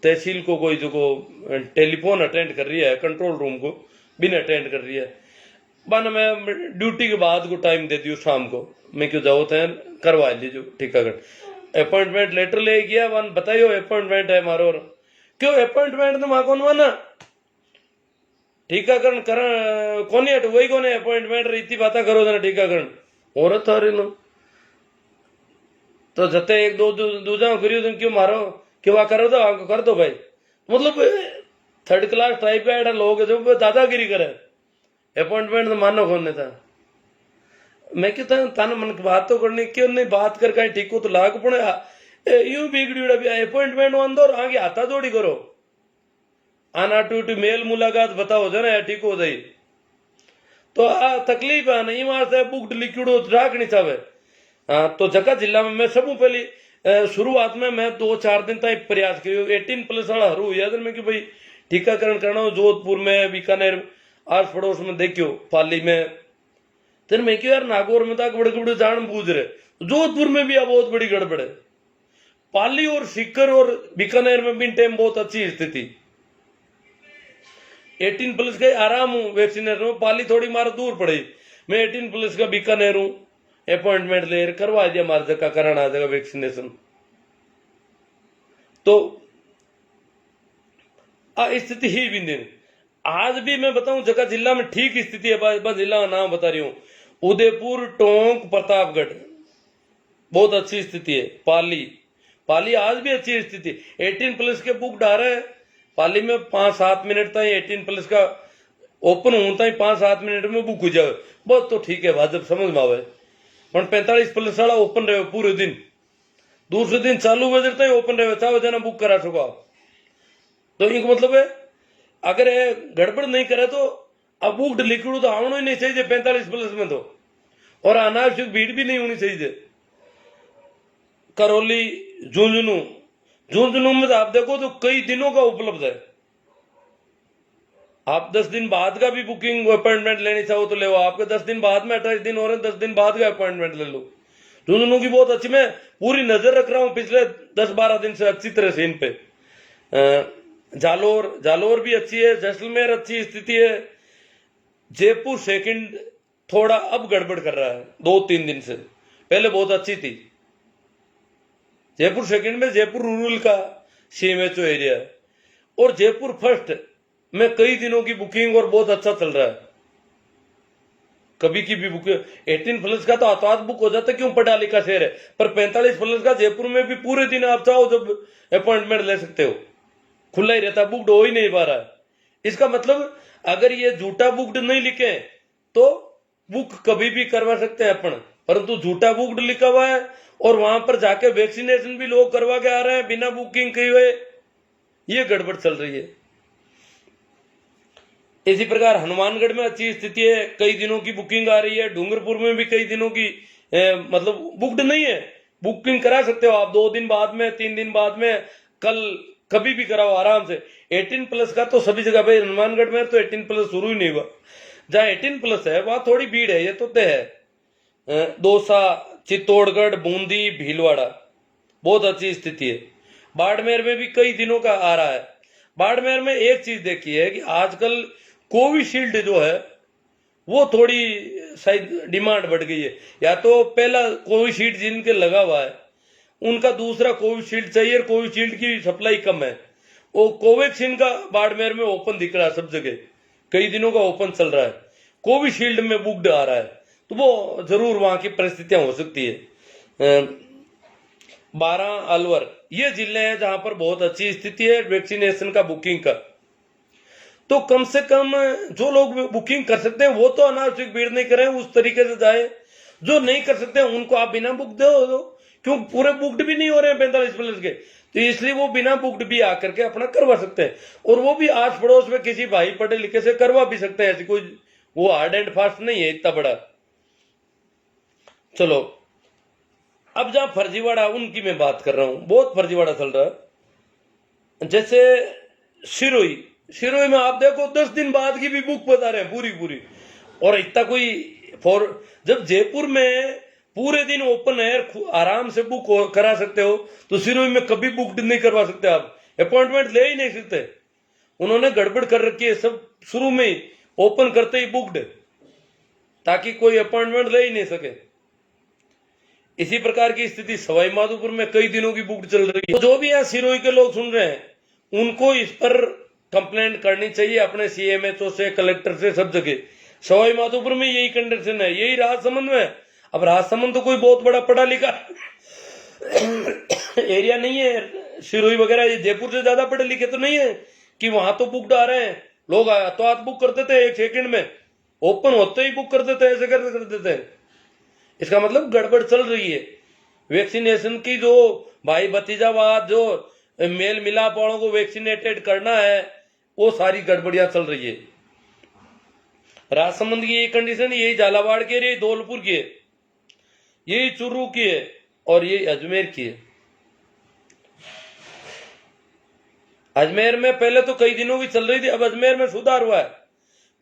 तहसील को कोई जो को टेलीफोन अटेंड कर रही है, कंट्रोल रूम को बिना अटेंड कर रही है। बन मैं ड्यूटी के बाद को टाइम दे दियो शाम को, मैं क्यों जाओ थे करवा लीजिए टीकाकरण, अपॉइंटमेंट लेटर ले गया, वन बताइयो अपॉइंटमेंट है मारो, क्यों अपॉइंटमेंट तो मां कौन माना, टीकाकरण कर कोनी हट वही कोने अपॉइंटमेंट रीति बात करो जना टीकाकरण और थारे नो तो जते एक दो दूजा करियो तुम क्यों मारो, क्यों वा करो तो आगे कर दो भाई। मतलब थर्ड क्लास टाइप का लोग जो दादागिरी करे, अपॉइंटमेंट तो मानो खोने था। मैं क्यों तन मन की बात तो करनी, क्यों नहीं बात कर कहीं ठीक हो तो लाग पड़े यूं बिगड़ी भी अपॉइंटमेंट वन और आगे हाथा जोड़ी करो, आना टूटी मेल मुलाकात बताओ जना या ठीक हो जाए। तो आ तकलीफ है नहीं वहां से बुक लिक्विड राखनी चाहे। हाँ, तो जगह जिला में मैं सब पहली शुरुआत में मैं 2-4 दिन तक प्रयास करियो 18+ वाला हरू याद में कि भाई टीकाकरण करना हो जोधपुर में, बीकानेर आस पड़ोस में देखियो, पाली में, फिर मैं क्यों यार नागौर में तक बड़े बड़े जान बूझ रहे, जोधपुर में भी अब बहुत बड़ी गड़बड़ है, पाली और सीकर और बीकानेर में भी टाइम बहुत अच्छी स्थिति, 18+ के आराम हूं वैक्सीनेशन में, पाली थोड़ी मार दूर पड़ी, मैं 18+ का बीकानेर हूं, अपॉइंटमेंट ले करवा दिया मार जगह कराना आ जाएगा वैक्सीनेशन। तो स्थिति ही भी नहीं, आज भी मैं बताऊं जगह जिला में ठीक स्थिति है, जिला का नाम बता रही हूं, उदयपुर, टोंक, प्रतापगढ़ बहुत अच्छी स्थिति है, पाली आज भी अच्छी स्थिति, 18+ के बुक डाले पाली में 5-7 मिनट तक 18+ का ओपन होता है, 5-7 मिनट में बुक हो जाए बहुत तो ठीक है, भाजप समझ में आवे, पर 45+ वाला ओपन रहे पूरे दिन, दूसरे दिन चालू बजे तक ओपन रहे, चाहे जना बुक करा सको आप। तो इनको मतलब है अगर गड़बड़ नहीं करे तो अब बुक लिक्विड तो आना ही नहीं चाहिए 45+ में तो, और अनावश्यक भीड़ भी नहीं होनी चाहिए। करौली, झुंझुनू में तो आप देखो तो कई दिनों का उपलब्ध है, आप 10 दिन बाद का भी बुकिंग अपॉइंटमेंट लेनी चाहो तो ले, आपके 10 दिन बाद में 28 दिन हो रहे हैं, 10 दिन बाद का अपॉइंटमेंट ले लो। झुंझुनू की बहुत अच्छी, मैं पूरी नजर रख रहा हूं पिछले 10-12 दिन से अच्छी तरह से इन पे। जालोर भी अच्छी है, जैसलमेर अच्छी स्थिति है, जयपुर सेकंड थोड़ा अब गड़बड़ कर रहा है 2-3 दिन से, पहले बहुत अच्छी थी। जयपुर सेकंड में जयपुर रूरल का CMHO एरिया है, और जयपुर फर्स्ट में कई दिनों की बुकिंग और बहुत अच्छा चल रहा है, कभी की भी बुकिंग 18+ का तो आतवाद बुक हो जाता है, क्यों पटाली का शहर है, पर 45+ का जयपुर में भी पूरे दिन आप चाहो जब अपॉइंटमेंट ले सकते हो, खुला ही रहता, बुकड हो ही नहीं पा रहा है। इसका मतलब अगर ये झूठा बुकड नहीं लिखे तो बुक कभी भी करवा सकते हैं अपन, परंतु झूठा बुकड लिखा हुआ है और वहां पर जाके वैक्सीनेशन भी लोग करवा के आ रहे हैं बिना बुकिंग किए हुए, ये गड़बड़ चल रही है। इसी प्रकार हनुमानगढ़ में अच्छी स्थिति है, कई दिनों की बुकिंग आ रही है, डूंगरपुर में भी कई दिनों की मतलब बुकड नहीं है, बुकिंग करा सकते हो आप 2 दिन बाद में, 3 दिन बाद में, कल कभी भी कराओ आराम से। 18+ का तो सभी जगह पे, हनुमानगढ़ में तो 18+ शुरू ही नहीं हुआ, जहां 18+ है वहां थोड़ी भीड़ है, ये तो तय है। दौसा, चित्तौड़गढ़, बूंदी, भीलवाड़ा बहुत अच्छी स्थिति है, बाड़मेर में भी कई दिनों का आ रहा है, बाड़मेर में एक चीज देखी है कि आजकल कोविशील्ड जो है वो थोड़ी शायद डिमांड बढ़ गई है। या तो पहला कोविशील्ड जिनके लगा हुआ है उनका दूसरा कोविशील्ड चाहिए, और कोविशील्ड की सप्लाई कम है। वो कोवैक्सीन का बाड़मेर में ओपन दिख रहा है सब जगह, कई दिनों का ओपन चल रहा है, कोविशील्ड में बुक्ड आ रहा है, तो वो जरूर वहां की परिस्थितियां हो सकती है। 12 अलवर ये जिले हैं जहां पर बहुत अच्छी स्थिति है वैक्सीनेशन का, बुकिंग का। तो कम से कम जो लोग बुकिंग कर सकते हैं वो तो अनावश्यक भीड़ नहीं करें, उस तरीके से जाए। जो नहीं कर सकते हैं उनको आप बिना बुक दो, क्यों पूरे बुक्ड भी नहीं हो रहे हैं 45 प्लस के, तो इसलिए वो बिना बुक्ड भी आकर के अपना करवा सकते हैं। और वो भी आस पड़ोस में किसी भाई पढ़े लिखे से करवा भी सकते हैं, ऐसी कोई वो हार्ड एंड फास्ट नहीं है इतना बड़ा। चलो अब जहां फर्जीवाड़ा उनकी मैं बात कर रहा हूं, बहुत फर्जीवाड़ा चल रहा है। जैसे सिरोही में आप देखो 10 दिन बाद की भी बुक बता रहे हैं पूरी पूरी, और इतना कोई जब जयपुर में पूरे दिन ओपन एयर आराम से बुक करा सकते हो, तो सिरोही में कभी बुक नहीं करवा सकते, आप अपॉइंटमेंट ले ही नहीं सकते। उन्होंने गड़बड़ कर रखी है, सब शुरू में ही ओपन करते ही बुक्ड, ताकि कोई अपॉइंटमेंट ले ही नहीं सके। इसी प्रकार की स्थिति सवाई माधोपुर में कई दिनों की बुक चल रही है। तो जो भी यहाँ सिरोही के लोग सुन रहे हैं उनको इस पर कंप्लेंट करनी चाहिए अपने सीएमएचओ से, कलेक्टर से, सब जगह। सवाई माधोपुर में यही कंडीशन है, यही राजसमंद में। अब राजसमंद तो कोई बहुत बड़ा पढ़ा लिखा एरिया नहीं है, सिरोही वगैरह ये जयपुर से ज्यादा पढ़े लिखे तो नहीं है कि वहां तो बुक आ रहे हैं। लोग तो हाथ बुक करते थे, 1 सेकंड में ओपन होते ही बुक कर देते, ऐसे कर देते हैं। इसका मतलब गड़बड़ चल रही है वैक्सीनेशन की। जो भाई भतीजावाद, जो मेल मिलाप वालों को वैक्सीनेटेड करना है, वो सारी गड़बड़ियां चल रही है। राजसमंद की यही कंडीशन, यही झालावाड़ की, यही धौलपुर की है, यही चुरू की है, और यही अजमेर की है। अजमेर में पहले तो कई दिनों की चल रही थी, अब अजमेर में सुधार हुआ है।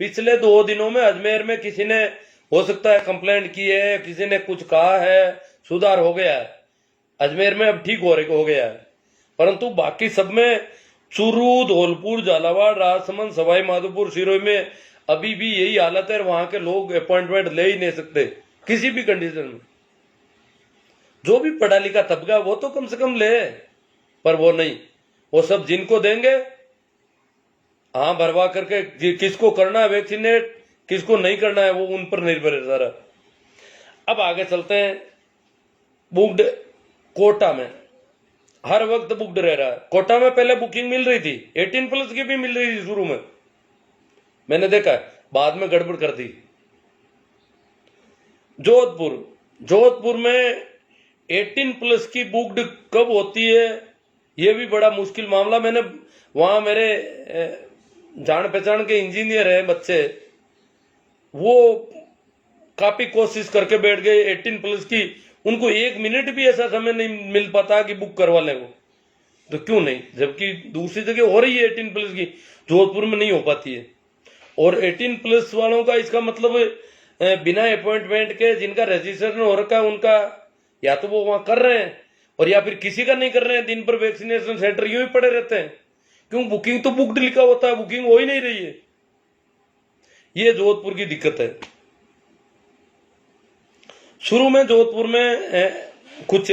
पिछले 2 दिनों में अजमेर में किसी ने हो सकता है कंप्लेंट की है, किसी ने कुछ कहा है, सुधार हो गया है अजमेर में, अब ठीक हो गया है। परंतु बाकी सब में चूरू, धौलपुर, झालावाड़, राजसमंद, सवाई माधोपुर, सिरोही में अभी भी यही हालत है। वहां के लोग अपॉइंटमेंट ले ही नहीं सकते किसी भी कंडीशन में। जो भी पढ़ा लिखा तबका वो तो कम से कम ले, पर वो नहीं, वो सब जिनको देंगे हाँ भरवा करके, किसको करना है वैक्सीनेट, किसको नहीं करना है, वो उन पर निर्भर है सारा। अब आगे चलते हैं। बुक्ड कोटा में हर वक्त बुक्ड रह रहा है। कोटा में पहले बुकिंग मिल रही थी, 18 प्लस की भी मिल रही थी शुरू में, मैंने देखा, बाद में गड़बड़ कर दी। जोधपुर में 18 प्लस की बुक्ड कब होती है, यह भी बड़ा मुश्किल मामला। मैंने वहां मेरे जान पहचान के इंजीनियर है बच्चे, वो काफी कोशिश करके बैठ गए 18 प्लस की, उनको 1 मिनट भी ऐसा समय नहीं मिल पाता कि बुक करवा लें वो, तो क्यों नहीं, जबकि दूसरी जगह हो रही है 18 प्लस की, जोधपुर में नहीं हो पाती है। और 18 प्लस वालों का इसका मतलब बिना अपॉइंटमेंट के जिनका रजिस्ट्रेशन हो रखा है उनका, या तो वो वहां कर रहे हैं, और या फिर किसी का नहीं कर रहे हैं। दिन पर वैक्सीनेशन सेंटर यूं ही पड़े रहते हैं, क्यों, बुकिंग तो बुक्ड लिखा होता है, बुकिंग हो ही नहीं रही है। ये जोधपुर की दिक्कत है। शुरू में जोधपुर में कुछ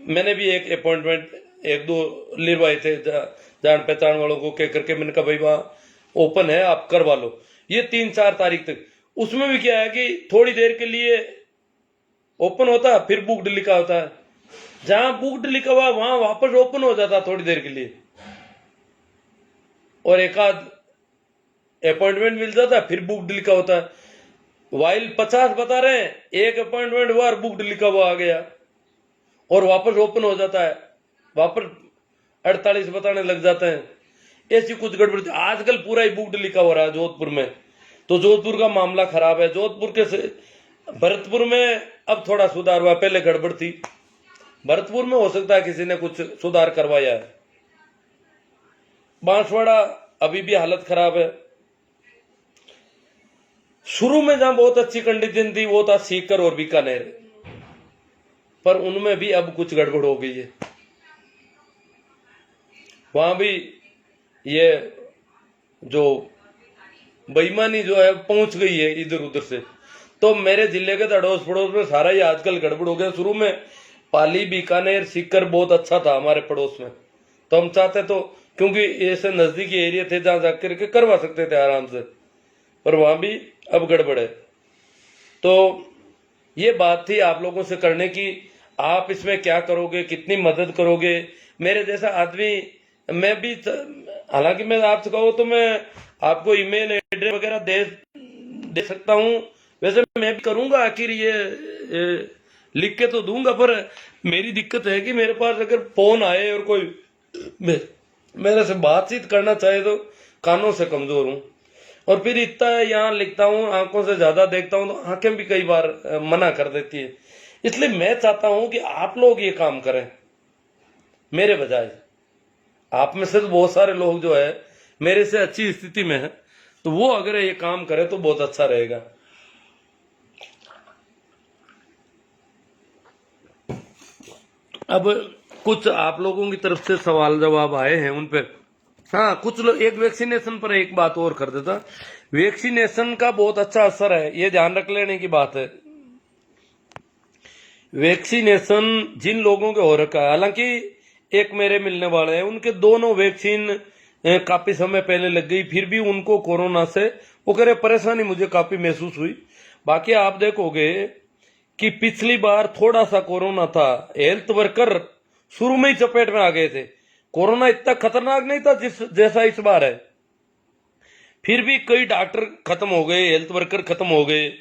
मैंने भी एक अपॉइंटमेंट 1-2 लिरवाए थे जान पहचान वालों को कह करके, मैंने कहा भाई वहां ओपन है आप करवा लो, ये 3-4 तारीख तक। उसमें भी क्या है कि थोड़ी देर के लिए ओपन होता है, फिर बुक्ड लिखा होता है, जहां बुक्ड लिखा हुआ वहां वापस ओपन हो जाता थोड़ी देर के लिए, और एक आध अपॉइंटमेंट मिल जाता है, फिर बुक्ड लिखा होता है। वाइल 50 बता रहे हैं, एक अपॉइंटमेंट हुआ और बुक्ड लिखा हुआ आ गया, और वापस ओपन हो जाता है, वापस 48 बताने लग जाते हैं। ऐसी कुछ गड़बड़ आजकल पूरा ही बुक्ड लिखा हो रहा है जोधपुर में, तो जोधपुर का मामला खराब है। जोधपुर के भरतपुर में अब थोड़ा सुधार हुआ, पहले गड़बड़ थी। भरतपुर में हो सकता है किसी ने कुछ सुधार करवाया है। बांसवाड़ा अभी भी हालत खराब है। शुरू में जहां बहुत अच्छी कंडीशन थी वो था सीकर और बीकानेर, पर उनमें भी अब कुछ गड़बड़ हो गई है। वहां भी ये जो बेईमानी जो है पहुंच गई है इधर उधर से। तो मेरे जिले के अड़ोस पड़ोस में सारा ही आजकल गड़बड़ हो गया। शुरू में पाली, बीकानेर, सीकर बहुत अच्छा था हमारे पड़ोस में, तो हम चाहते तो, क्योंकि ऐसे नजदीकी एरिया थे जहां जाकर के करवा सकते थे आराम से, पर वहां भी अब गड़बड़ है। तो ये बात थी आप लोगों से करने की, आप इसमें क्या करोगे, कितनी मदद करोगे। मेरे जैसा आदमी, मैं भी, हालांकि मैं आपसे कहूँ तो मैं आपको ईमेल एड्रेस वगैरह दे सकता हूँ, वैसे मैं भी करूंगा, आखिर ये लिख के तो दूंगा, पर मेरी दिक्कत है कि मेरे पास अगर फोन आए और कोई मेरे से बातचीत करना चाहे तो कानों से कमजोर हूं, और फिर इतना यहाँ लिखता हूँ, आंखों से ज्यादा देखता हूँ, तो आंखें भी कई बार मना कर देती है। इसलिए मैं चाहता हूं कि आप लोग ये काम करें मेरे बजाय। आप में से तो बहुत सारे लोग जो है मेरे से अच्छी स्थिति में है, तो वो अगर ये काम करे तो बहुत अच्छा रहेगा। अब कुछ आप लोगों की तरफ से सवाल जवाब आए हैं उन पर। हाँ, कुछ लोग, एक वैक्सीनेशन पर एक बात और कर देता, वैक्सीनेशन का बहुत अच्छा असर है, ये ध्यान रख लेने की बात है। वैक्सीनेशन जिन लोगों के हो रखा है, हालांकि एक मेरे मिलने वाले हैं, उनके दोनों वैक्सीन काफी समय पहले लग गई, फिर भी उनको कोरोना से वो करे परेशानी मुझे काफी महसूस हुई। बाकी आप देखोगे कि पिछली बार थोड़ा सा कोरोना था, हेल्थ वर्कर शुरू में ही चपेट में आ गए थे। कोरोना इतना खतरनाक नहीं था जैसा इस बार है, फिर भी कई डॉक्टर खत्म हो गए, हेल्थ वर्कर खत्म हो गए।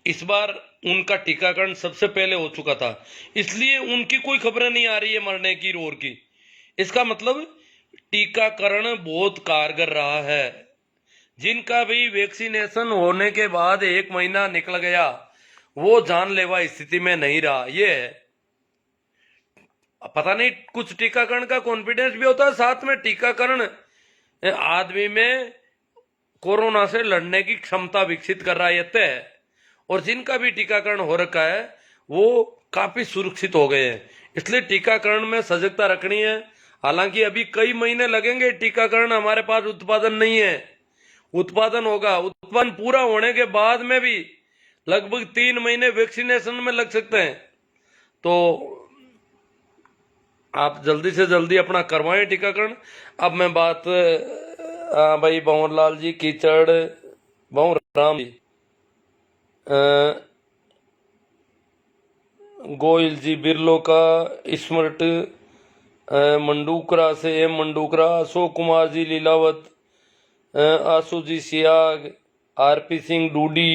इस बार उनका टीकाकरण सबसे पहले हो चुका था, इसलिए उनकी कोई खबरें नहीं आ रही है मरने की, रोर की। इसका मतलब टीकाकरण बहुत कारगर रहा है। जिनका भी वैक्सीनेशन होने के बाद 1 महीना निकल गया, वो जानलेवा स्थिति में नहीं रहा। ये है, पता नहीं, कुछ टीकाकरण का कॉन्फिडेंस भी होता है, साथ में टीकाकरण आदमी में कोरोना से लड़ने की क्षमता विकसित कर रहा है, ये तय है। और जिनका भी टीकाकरण हो रखा है वो काफी सुरक्षित हो गए हैं, इसलिए टीकाकरण में सजगता रखनी है। हालांकि अभी कई महीने लगेंगे टीकाकरण, हमारे पास उत्पादन नहीं है, उत्पादन होगा। उत्पादन पूरा होने के बाद में भी लगभग 3 महीने वैक्सीनेशन में लग सकते हैं। तो आप जल्दी से जल्दी अपना करवाएं टीकाकरण। अब मैं बात, भाई भंवर लाल जी कीचड़, भंवर राम जी, गोयल जी बिरलो का, स्मृत मंडूकरा से एम मंडूकरा, अशोक कुमार जी लीलावत, आशु जी सियाग, आरपी सिंह डूडी,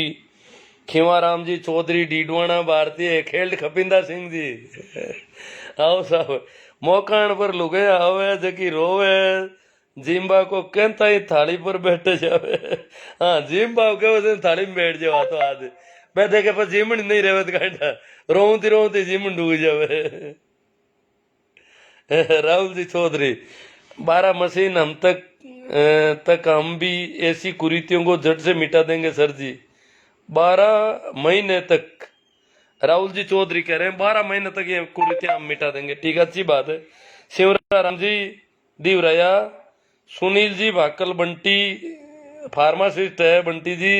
खीमाराम जी चौधरी डीडवाना भारतीय, खेल्ड खपिंदा सिंह जी आओ साहब, मौकान पर लुगे आवे जकी रोवे, जिम्बा को कहता ही थाली पर बैठे जावे। हाँ, जिम्बा के वजह थाली में बैठ जाओ तो आज मैं देखे पर जिमन नहीं रहे घंटा रोती रोती जिमन डूब जावे। राहुल जी चौधरी, 12 मशीन हम तक हम भी ऐसी कुरीतियों को झट से मिटा देंगे सर जी, 12 महीने तक। राहुल जी चौधरी कह रहे हैं 12 महीने तक ये कुरीतियां हम मिटा देंगे। ठीक, अच्छी बात है। शिवराम जी दीवराया, सुनील जी भाकल, बंटी फार्मासिस्ट है बंटी जी,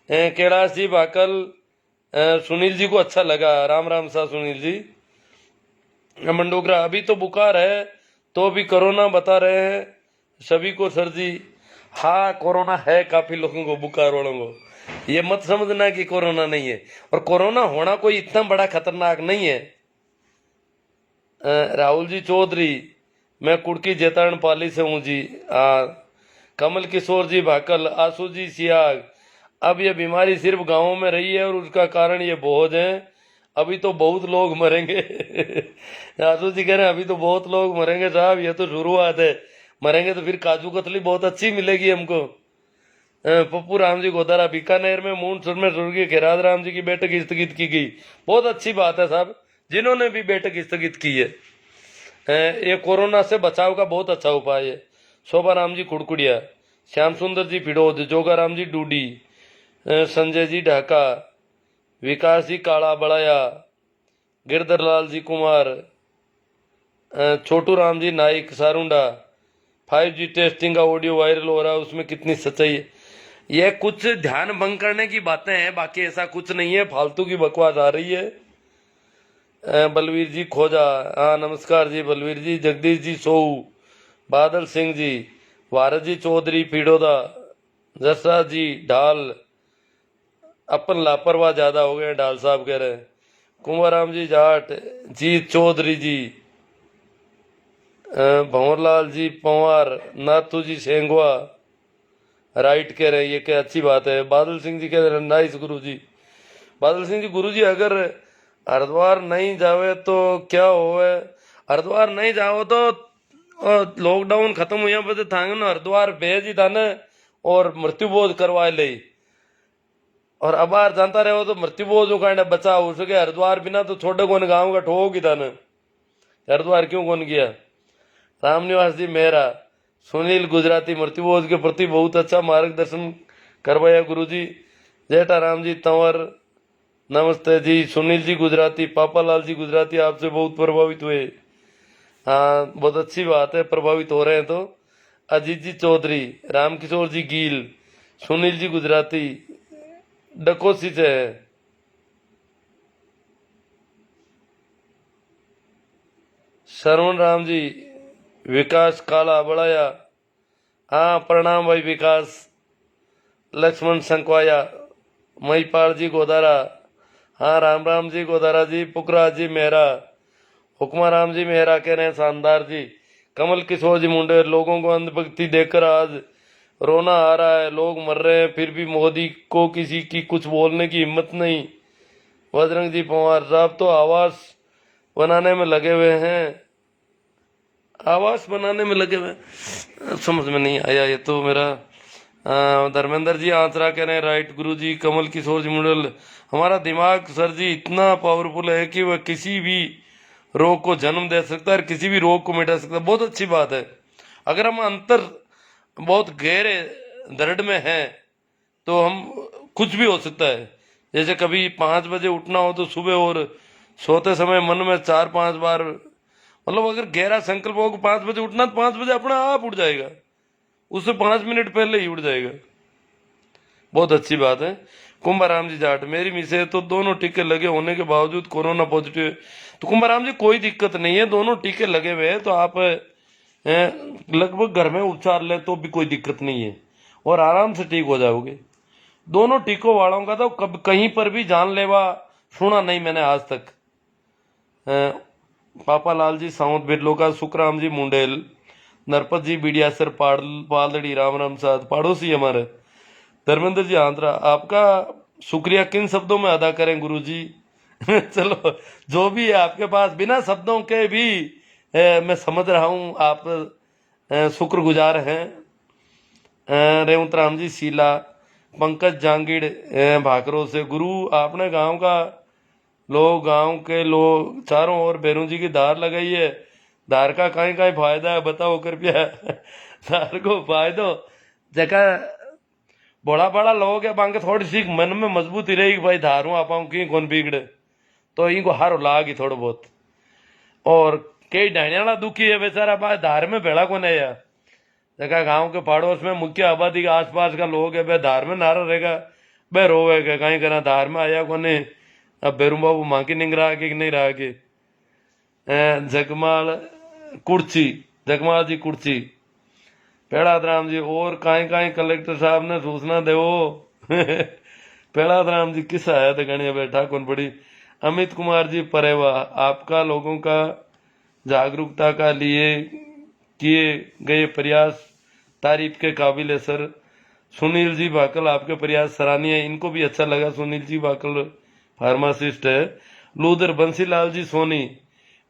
कैलाश जी भाकल, सुनील जी को अच्छा लगा, राम राम सा सुनील जी। मंडोगरा, अभी तो बुखार है तो भी कोरोना बता रहे हैं सभी को सर जी। हाँ, कोरोना है काफी लोगों को, बुखार वालों को। ये मत समझना कि कोरोना नहीं है, और कोरोना होना कोई इतना बड़ा खतरनाक नहीं है। राहुल जी चौधरी, मैं कुड़की जेतान पाली से हूँ जी। कमल किशोर जी भाकल, आशु जी सियाग, अब ये बीमारी सिर्फ गांवों में रही है और उसका कारण ये बोझ है, अभी तो बहुत लोग मरेंगे। आशु जी कह रहे हैं अभी तो बहुत लोग मरेंगे साहब, ये तो शुरुआत है, मरेंगे तो फिर काजू कतली बहुत अच्छी मिलेगी हमको। पप्पू राम जी गोदारा, बीकानेर में मूनसर में स्वर्गीय खैरात राम जी की बैठक स्थगित की गई। बहुत अच्छी बात है साहब, जिन्होंने भी बैठक स्थगित की है, ये कोरोना से बचाव का बहुत अच्छा उपाय है। शोभा राम जी कुड़कुड़िया, श्याम सुंदर जी फिडोद, जोगा राम जी डूडी, संजय जी ढाका, विकास जी काला बड़ाया, गिरधर लाल जी कुमार, छोटू राम जी नाइक सारुंडा, 5G टेस्टिंग का ऑडियो वायरल हो रहा है, उसमें कितनी सच्चाई है? ये कुछ ध्यान भंग करने की बातें हैं, बाकी ऐसा कुछ नहीं है, फालतू की बकवास आ रही है। बलवीर जी खोजा, हाँ नमस्कार जी बलवीर जी। जगदीश जी सोऊ, बादल सिंह जी, भारत जी चौधरी पीड़ोदा, जसराज जी ढाल, अपन लापरवाह ज्यादा हो गए ढाल साहब कह रहे हैं। कुंवराम जी जाट, जीत चौधरी जी, भंवरलाल जी पंवार, नाथू जी सेंगवा राइट कह रहे हैं, ये क्या अच्छी बात है। बादल सिंह जी कह रहे हैं नाइस गुरु जी। बादल सिंह जी गुरु जी अगर हरिद्वार नहीं जावे तो क्या होवे? हरिद्वार नहीं जाओ तो लॉकडाउन खत्म हुआ पे थांगे ना हरिद्वार भेज ही था न और मृत्यु बोध करवा ले, और अबार जानता रहो तो मृत्यु बोध जो कहना बचा हो सके। हरिद्वार बिना तो छोटे कौन गांव का ठोक ही था न, हरिद्वार क्यों कौन गया? रामनिवास जी मेहरा, सुनील गुजराती मृत्यु बोध के प्रति बहुत अच्छा मार्गदर्शन करवाया गुरु जी। जेठाराम जी तंवर नमस्ते जी। सुनील जी गुजराती, पापालाल जी गुजराती आपसे बहुत प्रभावित हुए। हाँ बहुत अच्छी बात है, प्रभावित हो रहे हैं तो। अजीत जी चौधरी, रामकिशोर जी गील, सुनील जी गुजराती डकोसी से है। श्रवण राम जी, विकास काला बड़ाया, हाँ प्रणाम भाई विकास। लक्ष्मण संकवाया, महिपाल जी गोदारा, हाँ राम राम जी गोदारा जी। पुखराज जी मेहरा, हुक्मा राम जी मेहरा कह रहे हैं शानदार जी। कमल किशोर जी मुंडे, लोगों को अंधभक्ति देखकर आज रोना आ रहा है, लोग मर रहे हैं फिर भी मोदी को किसी की कुछ बोलने की हिम्मत नहीं। बजरंग जी पंवार साहब तो आवास बनाने में लगे हुए हैं, आवास बनाने में लगे हुए हैं। समझ में नहीं आया ये तो मेरा। धर्मेंद्र जी आंसरा कह रहे हैं राइट गुरु जी। कमल किशोर जी मुंडल, हमारा दिमाग सर जी इतना पावरफुल है कि वह किसी भी रोग को जन्म दे सकता है और किसी भी रोग को मिटा सकता है। बहुत अच्छी बात है। अगर हम अंतर बहुत गहरे दर्द में हैं तो हम कुछ भी हो सकता है। जैसे कभी 5 बजे उठना हो तो सुबह, और सोते समय मन में 4-5 बार, मतलब अगर गहरा संकल्प हो कि 5 बजे उठना तो 5 बजे अपना आप उठ जाएगा, उससे 5 मिनट पहले ही उठ जाएगा। बहुत अच्छी बात है। कुंभाराम जी जाट, मेरी मिसे तो दोनों टीके लगे होने के बावजूद कोरोना पॉजिटिव है। तो कुंभाराम जी कोई दिक्कत नहीं है, दोनों टीके लगे हुए हैं तो आप लगभग घर में उपचार लें तो भी कोई दिक्कत नहीं है और आराम से ठीक हो जाओगे। दोनों टीकों वालों का तो कब कहीं पर भी जानलेवा सुना नहीं मैंने आज तक। पापालाल जी साउंत बिरलो का, सुखराम जी मुंडेल, नरपत जी बिडियासर पालड़ी, राम राम साथ पड़ोसी हमारे। धर्मेंद्र जी आंध्रा, आपका शुक्रिया किन शब्दों में अदा करें गुरु जी? चलो जो भी है आपके पास, बिना शब्दों के भी मैं समझ रहा हूं आप शुक्रगुजार हैं। रेवंत राम जी शीला, पंकज जांगीड़ भाकरों से, गुरु आपने गांव के लोग चारों ओर भैरू जी की धार लगाई है, धार का कहीं कहीं फायदा है बताओ कृपया। धार को फायदो जगह बड़ा बड़ा लोग है बांके थोड़ी सी मन में मजबूती रहेगी भाई, धारू आप की कौन बिगड़े तो इनको हारो लागी थोड़ा बहुत। और कई डायना दुखी है बेचारा भाई, धार में भेड़ा को नहीं है। देखा गांव के पड़ोस में मुख्य आबादी के आसपास का लोग है, भाई धार में नारा रहेगा, भाई रोवेगा कहीं करना धार में आया को नहीं। अब बेरू बाबू माँ की निंग रहा कि नहीं रहा कि जगमाल कुर्ची, जगमाल जी कुर्ची, पेड़ादराम जी, और कहीं कहीं कलेक्टर साहब ने सूचना दे पेड़ादराम जी किस आया थे गणिया बैठा कौन पड़ी। अमित कुमार जी परेवा, आपका लोगों का जागरूकता का लिए किए गए प्रयास तारीफ के काबिल है सर। सुनील जी बाकल, आपके प्रयास सराहनीय है, इनको भी अच्छा लगा। सुनील जी बाकल फार्मासिस्ट है। लूदर बंसीलाल जी सोनी,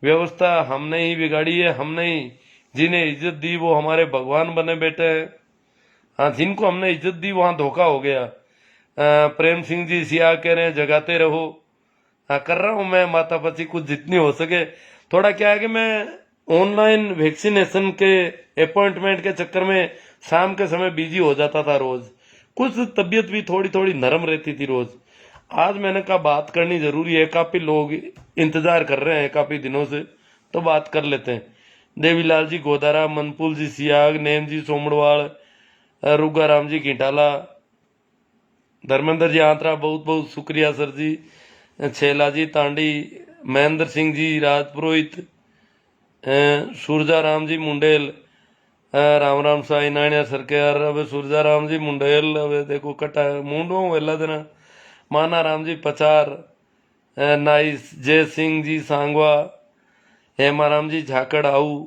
व्यवस्था हमने ही बिगाड़ी है, हमने ही जिन्हें इज्जत दी वो हमारे भगवान बने बैठे हैं। हाँ जिनको हमने इज्जत दी वहां धोखा हो गया। प्रेम सिंह जी सिया कह रहे हैं जगाते रहो। हाँ कर रहा हूं मैं मातापति कुछ जितनी हो सके। थोड़ा क्या है कि मैं ऑनलाइन वैक्सीनेशन के अपॉइंटमेंट के चक्कर में शाम के समय बिजी हो जाता था रोज, कुछ तबीयत भी थोड़ी थोड़ी नरम रहती थी रोज। आज मैंने कहा बात करनी जरूरी है, काफी लोग इंतजार कर रहे हैं काफी दिनों से, तो बात कर लेते हैं। देवीलाल जी गोदारा, मनपुल जी सियाग, नेम जी सोमड़वाल, रुगा राम जी घिटाला, धर्मेंद्र जी आंतरा, बहुत बहुत शुक्रिया सर जी। छेला जी तांडी, महेंद्र सिंह जी राजपुरोहित, सूरजा राम जी मुंडेल, राम राम साई नाणिया सरकार। अब सूरजा राम जी मुंडेल, अब देखो कटा मुंडो वेला देना। माना राम जी पचार, नाइस। जय सिंह जी सांगवा, हेमाराम जी झाकड़ आऊ,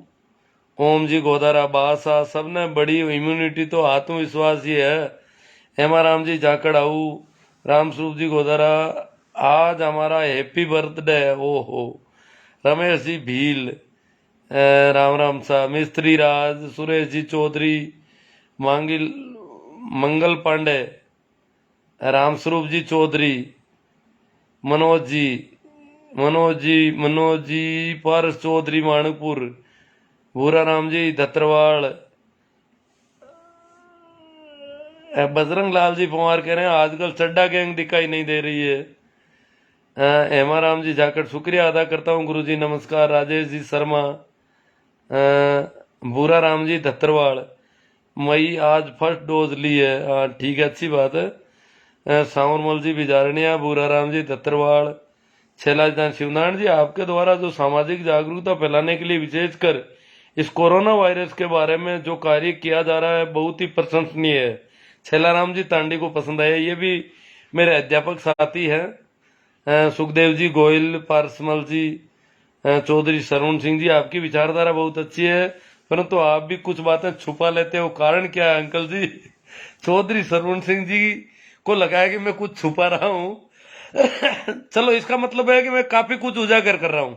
ओम जी गोदारा बासा। सबने बड़ी इम्यूनिटी तो आत्मविश्वास ही है। हेमाराम जी झाकड़ आऊ, रामस्वरूप जी गोदारा, आज हमारा हैप्पी बर्थडे है। ओहो। रमेश जी भील, राम राम सा। मिस्त्री राज, सुरेश जी चौधरी, मांगिल मंगल पांडे, रामस्वरूप जी चौधरी, मनोज जी पारस चौधरी माणकपुर, भूरा राम जी धत्रवाड़, बजरंग लाल जी पवार कह रहे हैं आजकल चड्डा गैंग दिखाई नहीं दे रही है। हेमा राम जी जाकर शुक्रिया अदा करता हूँ गुरुजी, नमस्कार। राजेश जी शर्मा, भूरा राम जी धत्रवाड़, मई आज फर्स्ट डोज ली है। ठीक है, अच्छी बात है। सावरमल जी बिजारनिया, भूरा राम जी धत्रवाड़, छैलादान शिवनारायण जी, आपके द्वारा जो सामाजिक जागरूकता फैलाने के लिए विशेषकर इस कोरोना वायरस के बारे में जो कार्य किया जा रहा है बहुत ही प्रशंसनीय है। छैलाराम जी तांडी को पसंद आया। ये भी मेरे अध्यापक साथी हैं। सुखदेव जी गोयल, पारसमल जी, चौधरी सरवण सिंह जी, आपकी विचारधारा बहुत अच्छी है, परंतु आप भी कुछ बातें छुपा लेते हो। कारण क्या है अंकल जी? चौधरी सरवण सिंह जी को लगा है कि मैं कुछ छुपा रहा हूँ। चलो, इसका मतलब है कि मैं काफी कुछ उजागर कर रहा हूं।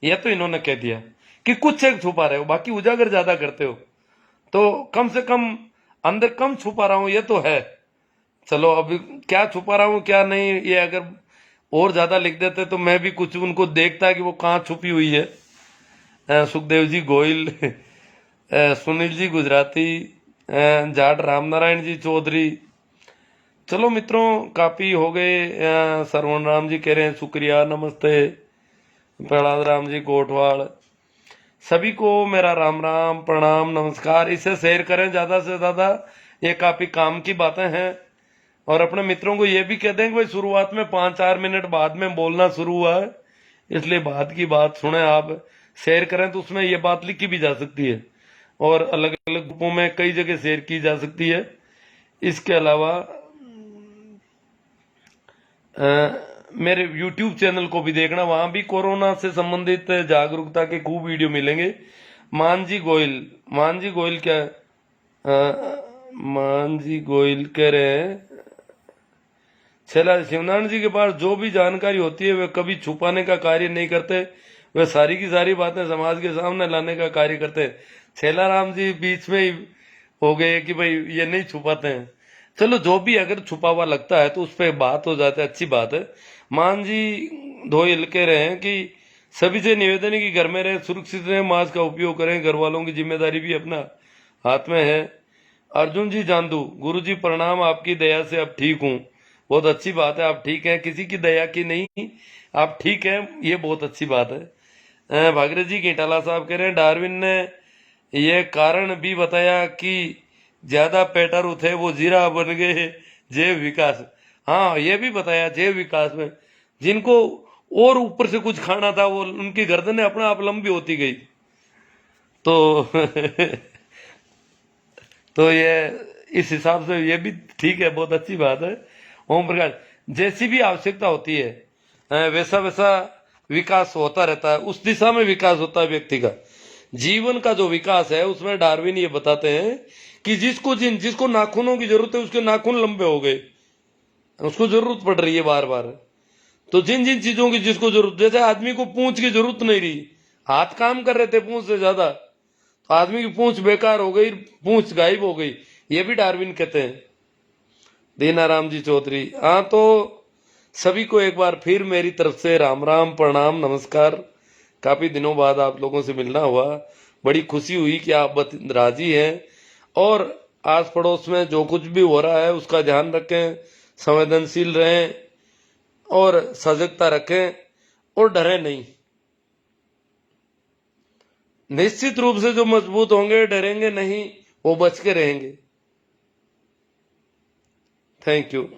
यह तो इन्होंने कह दिया कि कुछ एक छुपा रहे हो, बाकी उजागर ज्यादा करते हो, तो कम से कम अंदर कम छुपा रहा हूं, यह तो है। चलो, अभी क्या छुपा रहा हूं क्या नहीं, ये अगर और ज्यादा लिख देते तो मैं भी कुछ उनको देखता कि वो कहाँ छुपी हुई है। सुखदेव जी गोयल, सुनील जी गुजराती, जाट रामनारायण जी चौधरी। चलो मित्रों, काफी हो गए। सरवण राम जी कह रहे हैं शुक्रिया, नमस्ते। प्रहलाद राम जी गोठवाल, सभी को मेरा राम राम प्रणाम नमस्कार। इसे शेयर करें ज्यादा से ज्यादा, ये काफी काम की बातें हैं। और अपने मित्रों को ये भी कह दें कि भाई शुरुआत में 5-4 मिनट बाद में बोलना शुरू हुआ है, इसलिए बात की बात सुने। आप शेयर करें तो उसमें ये बात लिखी भी जा सकती है और अलग अलग ग्रुपों में कई जगह शेयर की जा सकती है। इसके अलावा मेरे YouTube चैनल को भी देखना, वहां भी कोरोना से संबंधित जागरूकता के खूब वीडियो मिलेंगे। मान जी गोयल क्या मान जी गोयल कह रहे हैं, छैला शिवनारायण जी के पास जो भी जानकारी होती है वे कभी छुपाने का कार्य नहीं करते, वे सारी की सारी बातें समाज के सामने लाने का कार्य करते हैं। छैला राम जी बीच में ही हो गए कि भाई ये नहीं छुपाते हैं। चलो, जो भी अगर छुपा हुआ लगता है तो उस पर बात हो जाती है, अच्छी बात है। मान जी धोयल कह रहे हैं कि सभी से निवेदन है कि घर में रहे, सुरक्षित रहे, मास्क का उपयोग करें, घर वालों की जिम्मेदारी भी अपना हाथ में है। अर्जुन जी जांदू, गुरु जी प्रणाम, आपकी दया से अब ठीक हूँ। बहुत अच्छी बात है, आप ठीक हैं, किसी की दया की नहीं, आप ठीक हैं, ये बहुत अच्छी बात है। भागीरथ जी घिटाला साहब कह रहे हैं डार्विन ने यह कारण भी बताया कि ज्यादा पेटर थे वो जीरा बन गए जैव विकास। हाँ, ये भी बताया जैव विकास में जिनको और ऊपर से कुछ खाना था वो उनकी गर्दनें अपने आप लंबी होती गई। तो तो ये इस हिसाब से ये भी ठीक है, बहुत अच्छी बात है। ओम प्रकाश, जैसी भी आवश्यकता होती है वैसा वैसा विकास होता रहता है, उस दिशा में विकास होता है व्यक्ति का। जीवन का जो विकास है उसमें डार्विन ये बताते हैं कि जिसको नाखूनों की जरूरत है उसके नाखून लंबे हो गए, उसको जरूरत पड़ रही है बार बार। तो जिन जिन चीजों की जिसको जरूरत, जैसे आदमी को पूंछ की जरूरत नहीं रही, हाथ काम कर रहे थे पूंछ से ज्यादा, तो आदमी की पूंछ बेकार हो गई, पूंछ गायब हो गई, ये भी डार्विन कहते हैं। दीनाराम जी चौधरी, हाँ, तो सभी को एक बार फिर मेरी तरफ से राम राम प्रणाम नमस्कार। काफी दिनों बाद आप लोगों से मिलना हुआ, बड़ी खुशी हुई कि आप राजी हैं और आस पड़ोस में जो कुछ भी हो रहा है उसका ध्यान रखें, संवेदनशील रहें और सजगता रखें और डरे नहीं। निश्चित रूप से जो मजबूत होंगे, डरेंगे नहीं, वो बच के रहेंगे। Thank you.